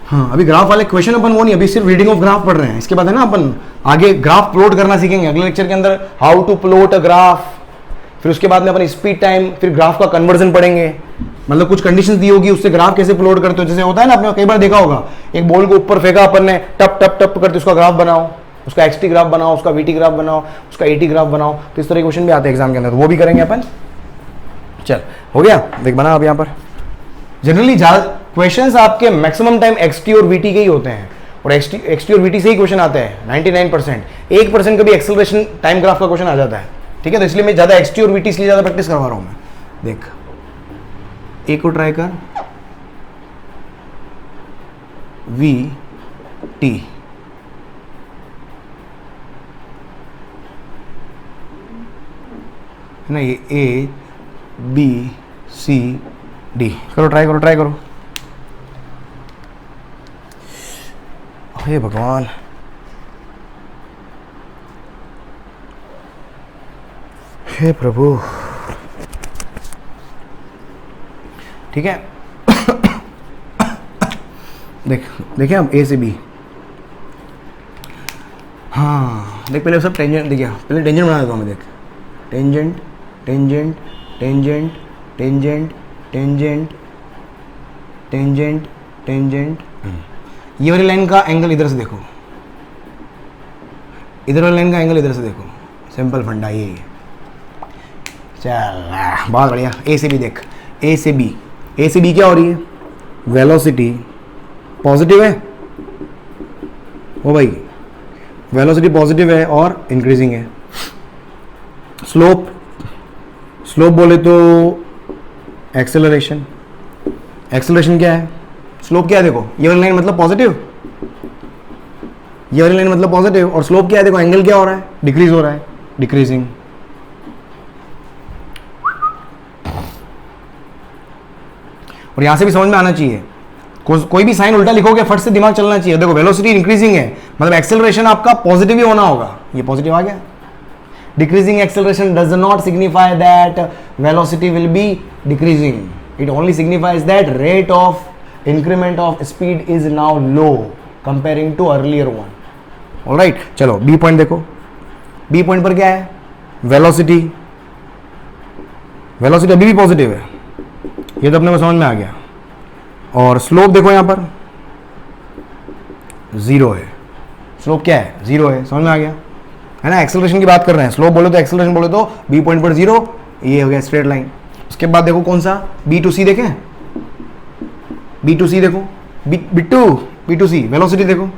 हाँ, अभी ग्राफ वाले क्वेश्चन अपन वो नहीं, अभी सिर्फ रीडिंग ऑफ ग्राफ पढ़ रहे हैं, इसके बाद है ना अपन आगे ग्राफ प्लॉट करना सीखेंगे अगले लेक्चर के अंदर, how to plot a graph, फिर उसके बाद में अपन स्पीड टाइम, फिर ग्राफ का कन्वर्जन पढ़ेंगे, मतलब कुछ कंडीशंस दी होगी, उससे ग्राफ कैसे प्लॉट करते हो, जैसे होता है ना, आपने कई बार देखा होगा, एक बॉल को ऊपर फेंका अपन ने, टप टप टप करके उसका ग्राफ बनाओ, उसका एक्सटी ग्राफ बनाओ, उसका वीटी ग्राफ बनाओ, उसका एटी ग्राफ बनाओ, तो इस तरह के क्वेश्चन भी आते हैं एग्जाम के अंदर, तो वो भी करेंगे अपन। चल हो गया, देख बना अब यहाँ पर। जनरली ज्यादा क्वेश्चंस आपके मैक्सिमम टाइम एक्सटी और वीटी के ही होते हैं, और एक्सटी और वीटी से ही क्वेश्चन आते हैं 99%। 1% कभी एक्सेलरेशन टाइम ग्राफ का क्वेश्चन आ जाता है, ठीक है। तो इसलिए मैं ज्यादा एक्सटी और वीटी इसलिए ज्यादा प्रैक्टिस करवा रहा हूं मैं। देख ए को ट्राई कर, वी टी, है ना, ये ए बी सी डी, करो ट्राई करो, ट्राई करो। हे भगवान, हे प्रभु, ठीक है। देखिए अब ए से बी, हाँ देख पहले सब टेंजेंट, देखिए पहले टेंजेंट बना देता हूँ मैं। देख tangent tangent tangent tangent tangent tangent tangent, ये वाली लाइन का एंगल इधर से देखो, इधर वाली लाइन का एंगल इधर से देखो, सिंपल फंडा ये है। चल बहुत बढ़िया। ए से बी देख, ए से बी, ए से बी क्या हो रही है, वेलोसिटी पॉजिटिव है, ओ भाई वेलोसिटी पॉजिटिव है और इंक्रीजिंग है। स्लोप, स्लोप बोले तो एक्सेलरेशन, एक्सेलरेशन क्या है, स्लोप क्या है, देखो ये वाली लाइन मतलब पॉजिटिव, ये वाली लाइन मतलब पॉजिटिव, और स्लोप क्या है, देखो एंगल क्या हो रहा है, डिक्रीज हो रहा है, डिक्रीजिंग। और यहां से भी समझ में आना चाहिए, कोई भी साइन उल्टा लिखोगे फट से दिमाग चलना चाहिए। देखो वेलोसिटी इंक्रीजिंग है मतलब एक्सेलरेशन आपका पॉजिटिव ही होना होगा, ये पॉजिटिव आ गया। Decreasing acceleration does not signify that velocity will be decreasing, it only signifies that rate of increment of speed is now low comparing to earlier one. Alright, चलो बी पॉइंट देखो, बी पॉइंट पर क्या है, वेलोसिटी, वेलोसिटी अभी भी पॉजिटिव है, ये तो अपने को समझ में आ गया। और स्लोप देखो यहां पर जीरो है, स्लोप क्या है, जीरो है, समझ में आ गया है ना। एक्सेलरेशन की बात कर रहे हैं, स्लोप बोले तो एक्सेलरेशन बोले तो बी पॉइंट पर जीरो, ये हो गया स्ट्रेट लाइन। उसके बाद देखो कौन सा, बी टू सी देखें, बी टू सी देखो, Bittu B to C, velocity देखो,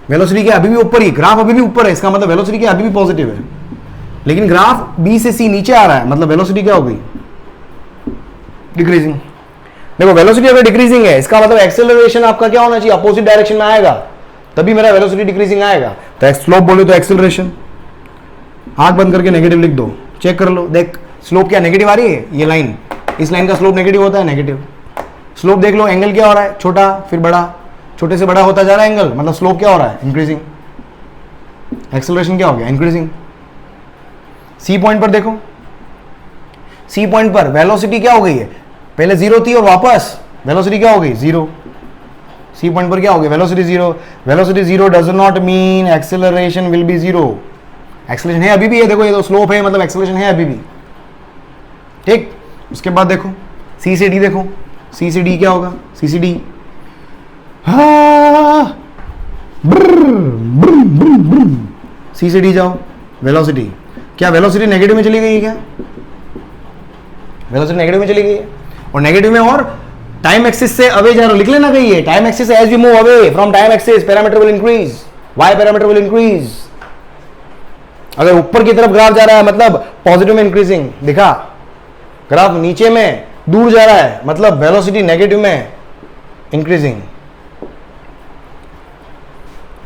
वेलोसिटी क्या अभी भी ऊपर ही, ग्राफ अभी भी ऊपर है, इसका मतलब वेलोसिटी क्या अभी भी पॉजिटिव है, लेकिन ग्राफ बी से सी नीचे आ रहा है, मतलब वेलोसिटी क्या हो गई, डिक्रीजिंग। देखो वेलोसिटी अगर डिक्रीजिंग है इसका मतलब एक्सेलरेशन आपका क्या होना चाहिए, अपोजिट डायरेक्शन में आएगा, तभी मेरा वेलोसिटी डिक्रीजिंग आएगा। तो स्लोप बोले तो एक्सेलरेशन, आंख बंद करके नेगेटिव लिख दो, चेक कर लो, देख स्लोप क्या नेगेटिव आ रही है, ये लाइन, इस लाइन का स्लोप नेगेटिव होता है, नेगेटिव। स्लोप देख लो, एंगल क्या हो रहा है, छोटा फिर बड़ा, छोटे से बड़ा होता जा रहा है एंगल, मतलब स्लोप क्या हो रहा है, इंक्रीजिंग। एक्सेलरेशन क्या हो गया, इंक्रीजिंग। सी पॉइंट पर देखो, सी पॉइंट पर वेलोसिटी क्या हो गई है, पहले जीरो थी और वापस वेलोसिटी क्या हो गई, जीरो। सी पॉइंट पर क्या हो गया, velocity zero. Velocity zero does not mean acceleration will be zero, acceleration है अभी भी है, देखो ये तो स्लोप है मतलब एक्सेलरेशन है अभी भी, ठीक। उसके बाद देखो सी से डी देखो, सी से डी क्या होगा, सी से डी, सी से डी जाओ, वेलोसिटी क्या, वेलोसिटी नेगेटिव में चली गई है क्या, वेलोसिटी नेगेटिव में चली गई है, और नेगेटिव में और टाइम एक्सिस से अवे जा रहा, लिख लेना कहीं है, time axis as we move away from time axis parameter will increase, y parameter will increase. अगर ऊपर की तरफ ग्राफ जा रहा है मतलब पॉजिटिव में इंक्रीजिंग, दिखा ग्राफ नीचे में दूर जा रहा है मतलब वेलोसिटी नेगेटिव में इंक्रीजिंग,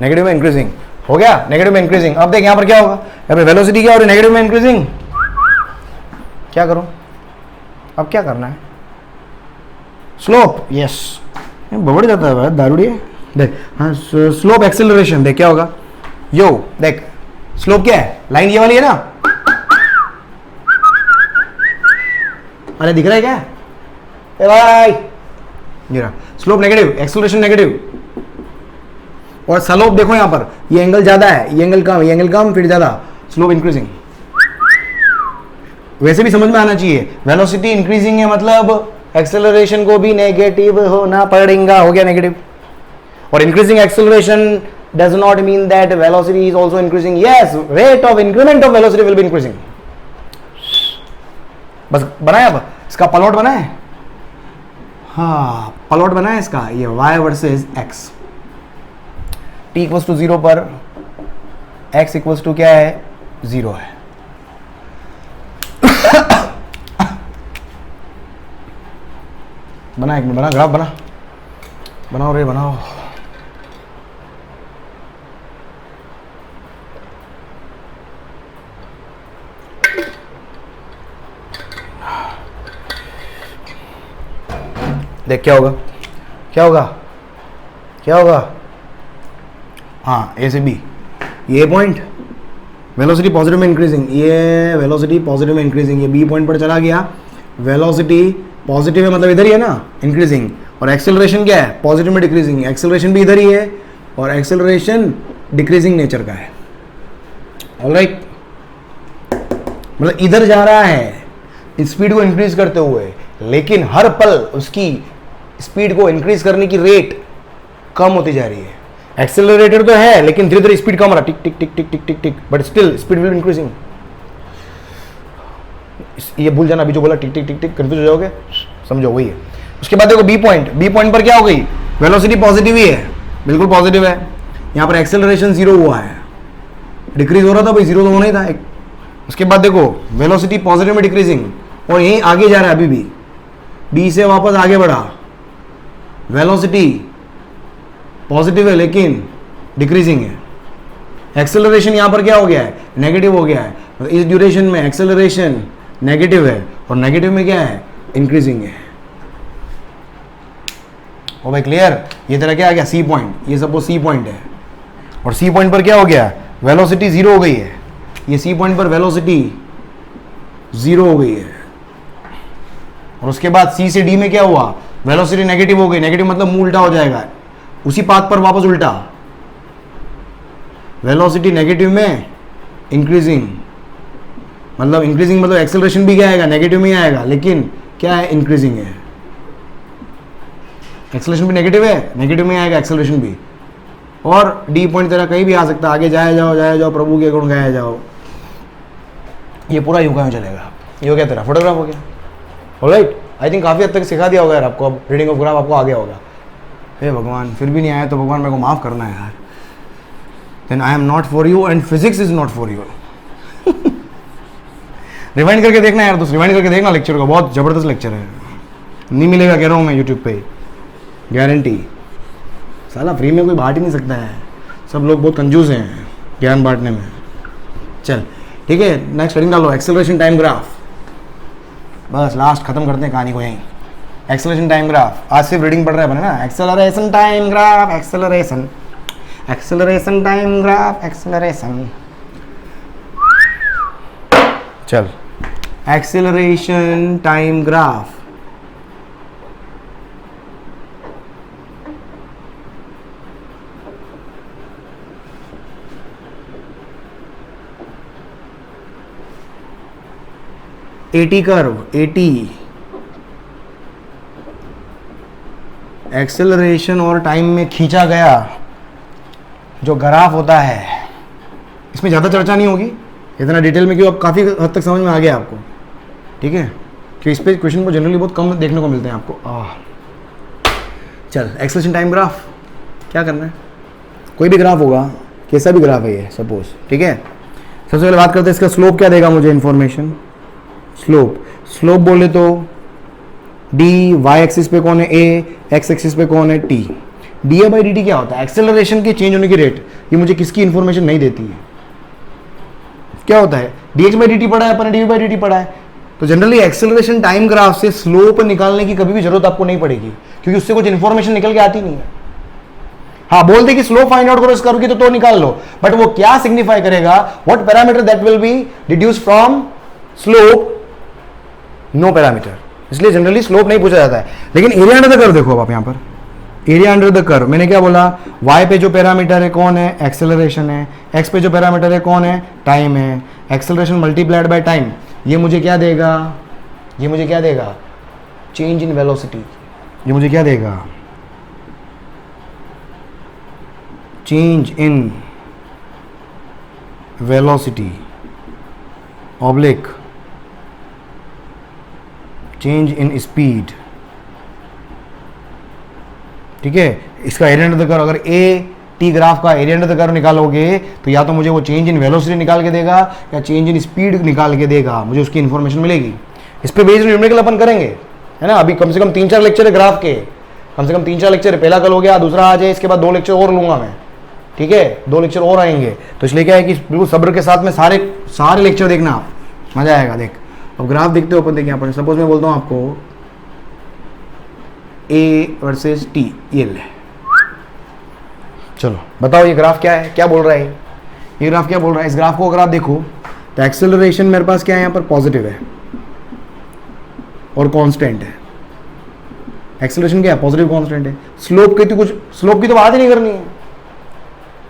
नेगेटिव में इंक्रीजिंग हो गया, नेगेटिव में इंक्रीजिंग। अब देख यहां पर क्या होगा, यहाँ पे वेलोसिटी क्या हो रही है, नेगेटिव में इंक्रीजिंग, क्या करो अब क्या करना है, स्लोप, यस बढ़ जाता है दारूड़ी है, देख हाँ स्लोप एक्सेलरेशन, देख क्या होगा, यो देख स्लोप क्या है, लाइन ये वाली है ना, अरे दिख रहा है क्या, ए भाई ये रहा, स्लोप नेगेटिव, एक्सेलरेशन नेगेटिव, और स्लोप देखो यहां पर, ये एंगल ज्यादा है, ये एंगल कम, ये एंगल कम फिर ज्यादा, स्लोप इंक्रीजिंग। वैसे भी समझ में आना चाहिए, वेलोसिटी इंक्रीजिंग है मतलब एक्सेलरेशन को भी नेगेटिव होना पड़ेगा, हो गया नेगेटिव। और increasing acceleration does not mean that velocity is also increasing. Yes, rate of increment of velocity will be increasing. बस बनाया, अब इसका प्लॉट बना है. हाँ, प्लॉट बना है इसका, ये y versus x. t equals to 0 पर x इक्वल्स टू क्या है, 0 है. बना, एक मिनट बना, ग्राफ बना, बनाओ रे बनाओ. देख क्या होगा, क्या होगा, क्या होगा. हाँ, ए से बी, ये पॉइंट वेलोसिटी पॉजिटिव में इंक्रीजिंग, ये वेलोसिटी पॉजिटिव में इंक्रीजिंग, ये बी पॉइंट पर चला गया, वेलोसिटी पॉजिटिव है मतलब इधर ही है ना, इंक्रीजिंग. और एक्सेलरेशन क्या है, पॉजिटिव में डिक्रीजिंग. एक्सेलरेशन भी इधर ही है और एक्सेलरेशन डिक्रीजिंग नेचर का है. ऑलराइट, मतलब इधर जा रहा है स्पीड को इंक्रीज करते हुए, लेकिन हर पल उसकी स्पीड को इंक्रीज करने की रेट कम होती जा रही है. एक्सेलरेटर तो है लेकिन धीरे धीरे स्पीड कम हो रहा, tick tick tick tick tick tick tick, but still speed will increasing. ये भूल जाना, अभी जो बोला टिक टिक टिक टिक, कंफ्यूज हो जाओगे, समझो वही है. उसके बाद देखो बी पॉइंट, बी पॉइंट पर क्या हो गई, वेलोसिटी पॉजिटिव ही है, बिल्कुल पॉजिटिव है. यहां पर एक्सेलरेशन 0 हुआ है, डिक्रीज हो रहा था भाई, 0 तो होना ही था. उसके बाद देखो वेलोसिटी पॉजिटिव में डिक्रीजिंग, और यहीं आगे जा रहा है अभी भी, बी से वापस आगे बढ़ा, वेलोसिटी पॉजिटिव है लेकिन डिक्रीजिंग है. एक्सेलरेशन यहां पर क्या हो गया है, नेगेटिव हो गया है. तो इस ड्यूरेशन में एक्सेलरेशन नेगेटिव है और नेगेटिव में क्या है, इंक्रीजिंग है. ओ भाई क्लियर. ये तेरा क्या आ गया, सी पॉइंट. ये सपोज सी पॉइंट है और सी पॉइंट पर क्या हो गया, वेलोसिटी 0 हो गई है. ये सी पॉइंट पर वेलोसिटी 0 हो गई है. और उसके बाद सी से डी में क्या हुआ, वेलोसिटी नेगेटिव हो गई. नेगेटिव मतलब मुंह उल्टा हो जाएगा, उसी पाथ पर वापस उल्टा. वेलोसिटी नेगेटिव में इंक्रीजिंग, मतलब इंक्रीजिंग मतलब एक्सेलरेशन भी क्या आएगा, नेगेटिव में ही आएगा, लेकिन क्या है, इंक्रीजिंग है. एक्सेलरेशन भी नेगेटिव है, नेगेटिव में आएगा एक्सेलरेशन भी. और डी पॉइंट तेरा कहीं भी आ सकता है, आगे जाए जाओ प्रभु के गुण गाया जाओ. ये पूरा योगा में चलेगा. ये हो गया तेरा फोटोग्राफ हो गया. ऑलराइट, आई थिंक काफ़ी हद तक सिखा दिया होगा यार आपको. अब रीडिंग ऑफ ग्राफ आपको आ गया होगा. हे भगवान, फिर भी नहीं आया तो भगवान मेरे को माफ़ करना है यार. Then I am not for you and physics is not for you. Rewind करके देखना यार, दोस्त रिवाइंड करके देखना लेक्चर को, बहुत ज़बरदस्त लेक्चर है. नहीं मिलेगा कह रहा हूँ मैं यूट्यूब पे, गारंटी. साला फ्री में कोई बांट ही नहीं सकता है, सब लोग बहुत कंजूस हैं ज्ञान बांटने में. चल ठीक है, नेक्स्ट हेडिंग डालो, एक्सेलरेशन टाइम ग्राफ. बस लास्ट खत्म करते हैं कहानी को यहीं. एक्सेलरेशन टाइम ग्राफ, आज सिर्फ रीडिंग पढ़ रहे हैं ना. Acceleration time graph, acceleration, acceleration time graph, acceleration. चल, acceleration time graph. A t curve, a t acceleration और टाइम में खींचा गया जो ग्राफ होता है, इसमें ज़्यादा चर्चा नहीं होगी इतना डिटेल में, क्यों अब काफ़ी हद तक समझ में आ गया आपको. ठीक है, कि इस पे क्वेश्चन को जनरली बहुत कम देखने को मिलते हैं आपको. चल, एक्सेलरेशन टाइम ग्राफ क्या करना है, कोई भी ग्राफ होगा, कैसा भी ग्राफ है ये सपोज. ठीक है, सबसे पहले बात करते हैं इसका स्लोप क्या देगा मुझे इन्फॉर्मेशन. स्लोप बोले तो डी, वाई एक्सिस पे कौन है ए, एक्स एक्सिस पे कौन है t. D A by d t क्या होता है, एक्सेलरेशन के चेंज होने की रेट. ये मुझे किसकी इन्फॉर्मेशन नहीं देती है. क्या होता है, d x by d t पढ़ा है अपन, d v by d t पढ़ा है. तो जनरली एक्सेलरेशन टाइम ग्राफ से स्लोप निकालने की कभी भी जरूरत आपको नहीं पड़ेगी, क्योंकि उससे कुछ इन्फॉर्मेशन निकल के आती नहीं है. हाँ, बोलते कि स्लोप फाइंड आउट करो इस कर्व की तो निकाल लो, बट वो क्या सिग्निफाई करेगा, what parameter that will be deduce from slope, no parameter. इसलिए जनरली स्लोप नहीं पूछा जाता है. लेकिन एरिया अंडर द कर्व देखो अब आप यहाँ पर, एरिया अंडर द कर्व. मैंने क्या बोला, y पे जो पैरामीटर है कौन है, एक्सेलरेशन है. x पे जो पैरामीटर है कौन है, टाइम है. एक्सेलरेशन मल्टीप्लाइड बाय टाइम, ये मुझे क्या देगा, ये मुझे क्या देगा, चेंज इन वेलोसिटी. ये मुझे क्या देगा, change in velocity oblique change in speed, ठीक है, इसका एरिया अंडर द कर्व, अगर ए टी ग्राफ का एरिया अंडर द कर्व निकालोगे तो या तो मुझे वो चेंज इन वेलोसिटी निकाल के देगा या चेंज इन स्पीड निकाल के देगा, मुझे उसकी इन्फॉर्मेशन मिलेगी। इस पे बेस्ड न्यूमेरिकल अपन करेंगे, है ना। अभी कम से कम 3-4 लेक्चर है ग्राफ के, कम से कम 3-4 लेक्चर है। पहला कल हो गया, दूसरा आज है, इसके बाद 2 लेक्चर और लूंगा मैं, ठीक है, 2 लेक्चर और आएंगे। तो इसलिए क्या है कि बिल्कुल सब्र के साथ में सारे लेक्चर देखना आप, मजा आएगा। देख अब ग्राफ देखते हो अपन, देखिए यहाँ पर सपोज मैं बोलता हूँ आपको ए वर्सेस टी, ये ले, चलो बताओ ये ग्राफ क्या है, क्या बोल रहा है ये ग्राफ, क्या बोल रहा है। इस ग्राफ को अगर आप देखो तो एक्सेलरेशन मेरे पास क्या है, यहाँ पर पॉजिटिव है और कांस्टेंट है। एक्सेलरेशन क्या है, पॉजिटिव कांस्टेंट है। स्लोप की तो बात ही नहीं करनी है,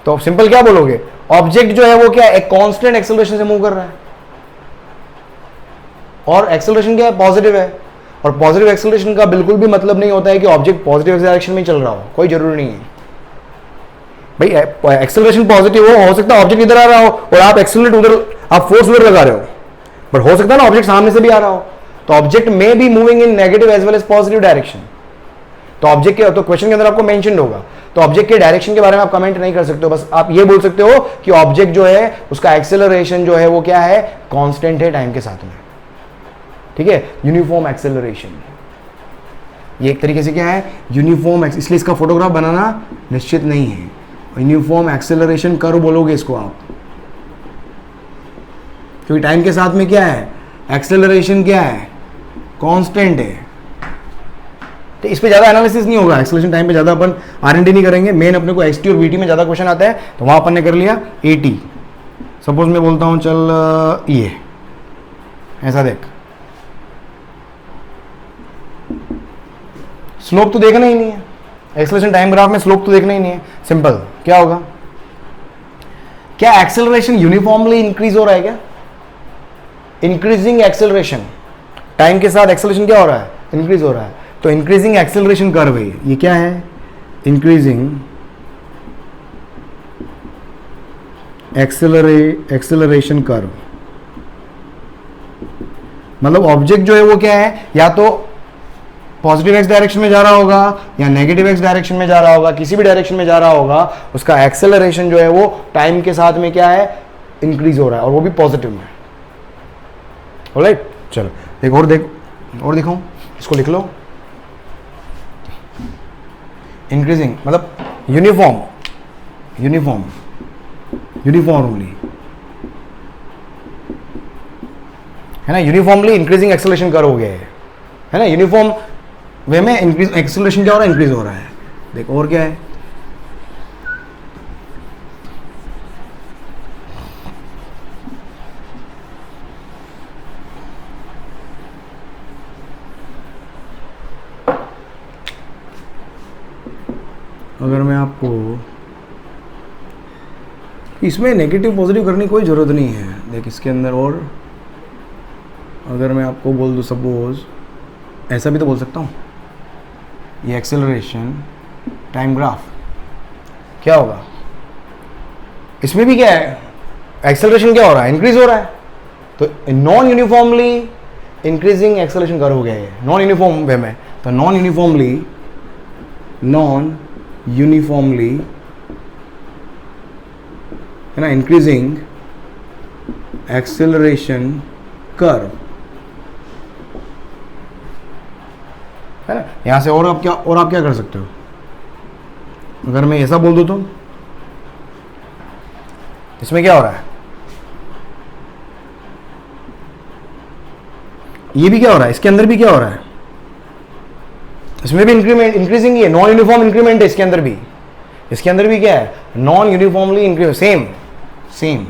तो सिंपल क्या बोलोगे, ऑब्जेक्ट जो है वो क्या है, एक कांस्टेंट एक्सेलरेशन से मूव कर रहा है, और एक्सेलरेशन क्या है, पॉजिटिव है। और पॉजिटिव एक्सेलरेशन का बिल्कुल भी मतलब नहीं होता है कि ऑब्जेक्ट पॉजिटिव डायरेक्शन में चल रहा हो, कोई जरूरी नहीं है भाई। एक्सेलरेशन पॉजिटिव हो सकता है ऑब्जेक्ट इधर आ रहा हो और आप एक्सेलरेट उधर, आप फोर्स उधर लगा रहे हो, बट हो सकता है ना ऑब्जेक्ट सामने से भी आ रहा हो, तो object may be moving in negative as well as positive direction. तो ऑब्जेक्ट के, तो क्वेश्चन के अंदर आपको मेंशन होगा, तो ऑब्जेक्ट के डायरेक्शन के बारे में आप कमेंट नहीं कर सकते हो, बस आप ये बोल सकते हो कि ऑब्जेक्ट जो है उसका एक्सेलरेशन जो है वो क्या है, कांस्टेंट है टाइम के साथ में, ठीक है, यूनिफॉर्म एक्सेलरेशन। ये एक तरीके से क्या है, यूनिफॉर्म, इसलिए इसका फोटोग्राफ बनाना निश्चित नहीं है। यूनिफॉर्म एक्सेलरेशन कर्व बोलोगे इसको आप, क्योंकि टाइम के साथ में क्या है, एक्सेलरेशन क्या है, कांस्टेंट है। तो इस पे ज्यादा एनालिसिस नहीं होगा, एक्सेलरेशन टाइम पे ज्यादा अपन R&D नहीं करेंगे। मेन अपने को XT और VT में ज्यादा क्वेश्चन आता है, तो वहां अपन ने कर लिया AT। सपोज मैं बोलता हूं चल ये ऐसा देख, स्लोप तो देखना ही नहीं है, एक्सेलरेशन टाइम ग्राफ में स्लोप तो देखना ही नहीं है। सिंपल क्या होगा, क्या एक्सेलरेशन यूनिफॉर्मली इंक्रीज हो रहा है क्या, इंक्रीजिंग एक्सेलरेशन, टाइम के साथ एक्सेलरेशन क्या हो रहा है, इंक्रीज हो रहा है। तो इंक्रीजिंग एक्सेलरेशन कर्व है ये, क्या है, इंक्रीजिंग एक्सेलरेशन कर्व। मतलब ऑब्जेक्ट जो है वो क्या है, या तो पॉजिटिव एक्स डायरेक्शन में जा रहा होगा या नेगेटिव एक्स डायरेक्शन में जा रहा होगा, किसी भी डायरेक्शन में जा रहा होगा, उसका एक्सेलरेशन जो है वो टाइम के साथ में क्या है, इंक्रीज हो रहा है, और वो भी पॉजिटिव में। ऑलराइट, चलो एक और दिखाऊं, इसको लिख लो। इंक्रीजिंग मतलब यूनिफॉर्मली, है ना, यूनिफॉर्मली इंक्रीजिंग एक्सेलरेशन कर हो गया है ना, यूनिफॉर्म वे में इंक्रीज एक्सेलरेशन क्या हो रहा है, इंक्रीज हो रहा है। देखो और क्या है, अगर मैं आपको इसमें नेगेटिव पॉजिटिव करने की कोई ज़रूरत नहीं है। देख इसके अंदर, और अगर मैं आपको बोल दूँ सपोज, ऐसा भी तो बोल सकता हूँ, ये एक्सेलरेशन टाइम ग्राफ क्या होगा, इसमें भी क्या है, एक्सेलरेशन क्या हो रहा है, इंक्रीज हो रहा है। तो नॉन यूनिफॉर्मली इंक्रीजिंग एक्सेलरेशन कर हो गया है नॉन यूनिफॉर्म वे में। तो नॉन यूनिफॉर्मली है ना, इंक्रीजिंग एक्सेलरेशन कर्व, है ना। यहां से और आप क्या कर सकते हो, अगर मैं ऐसा बोल दूं तो इसमें क्या हो रहा है, ये भी क्या हो रहा है, इसके अंदर भी क्या हो रहा है, इसमें भी इंक्रीजिंग ही है, नॉन यूनिफॉर्म इंक्रीमेंट है इसके अंदर भी क्या है, नॉन यूनिफॉर्मली इंक्रीमेंट, सेम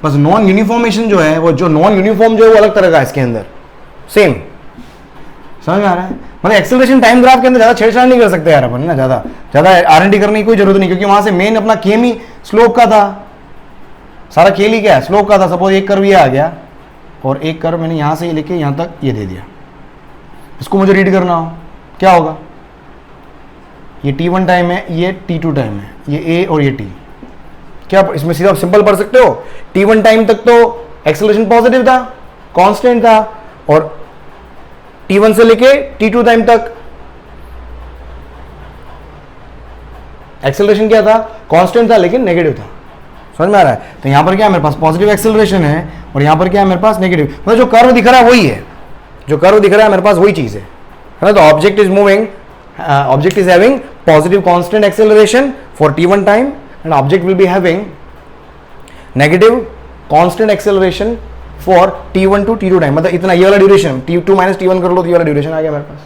बस नॉन यूनिफॉर्मेशन जो है वो, जो नॉन यूनिफॉर्म जो है वो अलग तरह का है, इसके अंदर सेम। समझ में आ रहा है, मतलब एक्सेलरेशन टाइम ग्राफ के अंदर ज्यादा छेड़छाड़ नहीं कर सकते यार अपन ना, ज्यादा R&D करने की कोई जरूरत नहीं, क्योंकि वहां से मेन अपना खेल ही स्लोप का था, सारा खेल ही क्या है, स्लोप का था। सपोज एक कर्व ये आ गया और एक कर्व मैंने यहां से लेके यहां तक ये दे दिया, इसको मुझे रीड करना हो क्या होगा, ये T1 टाइम है, ये T2 टाइम है, ये A और ये T। क्या इसमें सीधा सिंपल पढ़ सकते हो, T1 टाइम तक तो एक्सेलरेशन पॉजिटिव था, कांस्टेंट था, और T1 से लेके T2 टाइम तक एक्सेलरेशन क्या था, कांस्टेंट था लेकिन नेगेटिव था। समझ में आ रहा है? तो यहां पर क्या है, मेरे पास पॉजिटिव एक्सेलरेशन है और यहां पर क्या है मेरे पास नेगेटिव, मतलब जो कर्व दिख रहा है वही है, जो कर्व दिख रहा है मेरे पास वही चीज है ना। तो object is moving, object is having positive constant acceleration for T1 time and object will be having negative constant acceleration for T1 to T2 time. मतलब इतना, ये वाला ड्यूरेशन T2 माइनस T1 कर लो तो ये वाला ड्यूरेशन आ गया मेरे पास।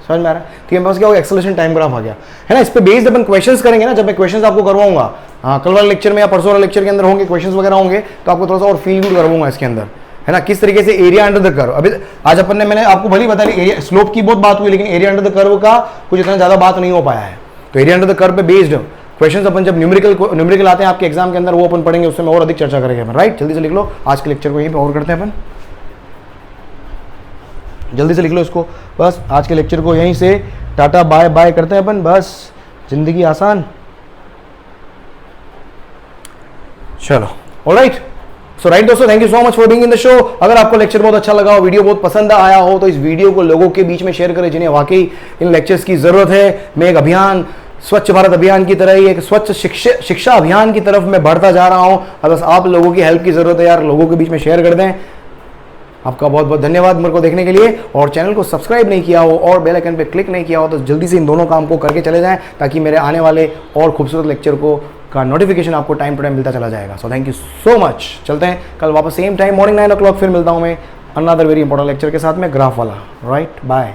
समझ में आ रहा है? तो मेरे पास क्या होगा, एक्सेलरेशन टाइम ग्राफ आ गया है ना। इस पे बेस्ड अपन क्वेश्चंस करेंगे ना, जब मैं क्वेश्चंस आपको करवाऊंगा, हाँ कल वाले लेक्चर में या परसों वाले लेक्चर के अंदर होंगे क्वेश्चंस वगैरह होंगे, तो आपको थोड़ा सा और फील गुड करवाऊंगा इसके अंदर, है ना, किस तरीके से एरिया अंडर द कर्व। अभी आज अपन ने, मैंने आपको भली बता दी एरिया स्लोप की बहुत बात हुई, लेकिन एरिया अंडर द कर्व का कुछ इतना ज्यादा बात नहीं हो पाया है। तो एरिया अंडर द कर्व पे बेस्ड क्वेश्चंस अपन जब न्यूमेरिकल आते हैं आपके एग्जाम के अंदर, वो अपन पढ़ेंगे, उससे और अधिक चर्चा करेंगे अपन। राइट, जल्दी से लिख लो, आज के लेक्चर को यहीं पे और करते हैं अपन, जल्दी से लिख लो इसको, बस आज के लेक्चर को यहीं से टाटा बाय बाय करते हैं अपन, बस जिंदगी आसान। चलो ऑलराइट, सो राइट दोस्तों, thank you so much for being in the show. अगर आपको लेक्चर बहुत अच्छा लगा हो, वीडियो बहुत पसंद आया हो, तो इस वीडियो को लोगों के बीच में शेयर करें जिन्हें वाकई इन लेक्चर्स की जरूरत है। मैं एक अभियान, स्वच्छ भारत अभियान की तरह ही एक स्वच्छ शिक्षा अभियान की तरफ मैं बढ़ता जा रहा हूं। बस आप लोगों की हेल्प की जरूरत है यार, लोगों के बीच में शेयर कर दें। आपका बहुत बहुत धन्यवाद मेरे को देखने के लिए, और चैनल को सब्सक्राइब नहीं किया हो और बेल आइकन पे क्लिक नहीं किया हो तो जल्दी से इन दोनों काम को करके चले जाएं, ताकि मेरे आने वाले और खूबसूरत लेक्चर को का नोटिफिकेशन आपको टाइम टू टाइम मिलता चला जाएगा। So thank you so much. चलते हैं कल वापस सेम टाइम मॉर्निंग 9 o'clock फिर मिलता हूं मैं अनदर वेरी इंपॉर्टेंट लेक्चर के साथ में, ग्राफ वाला। Right, bye.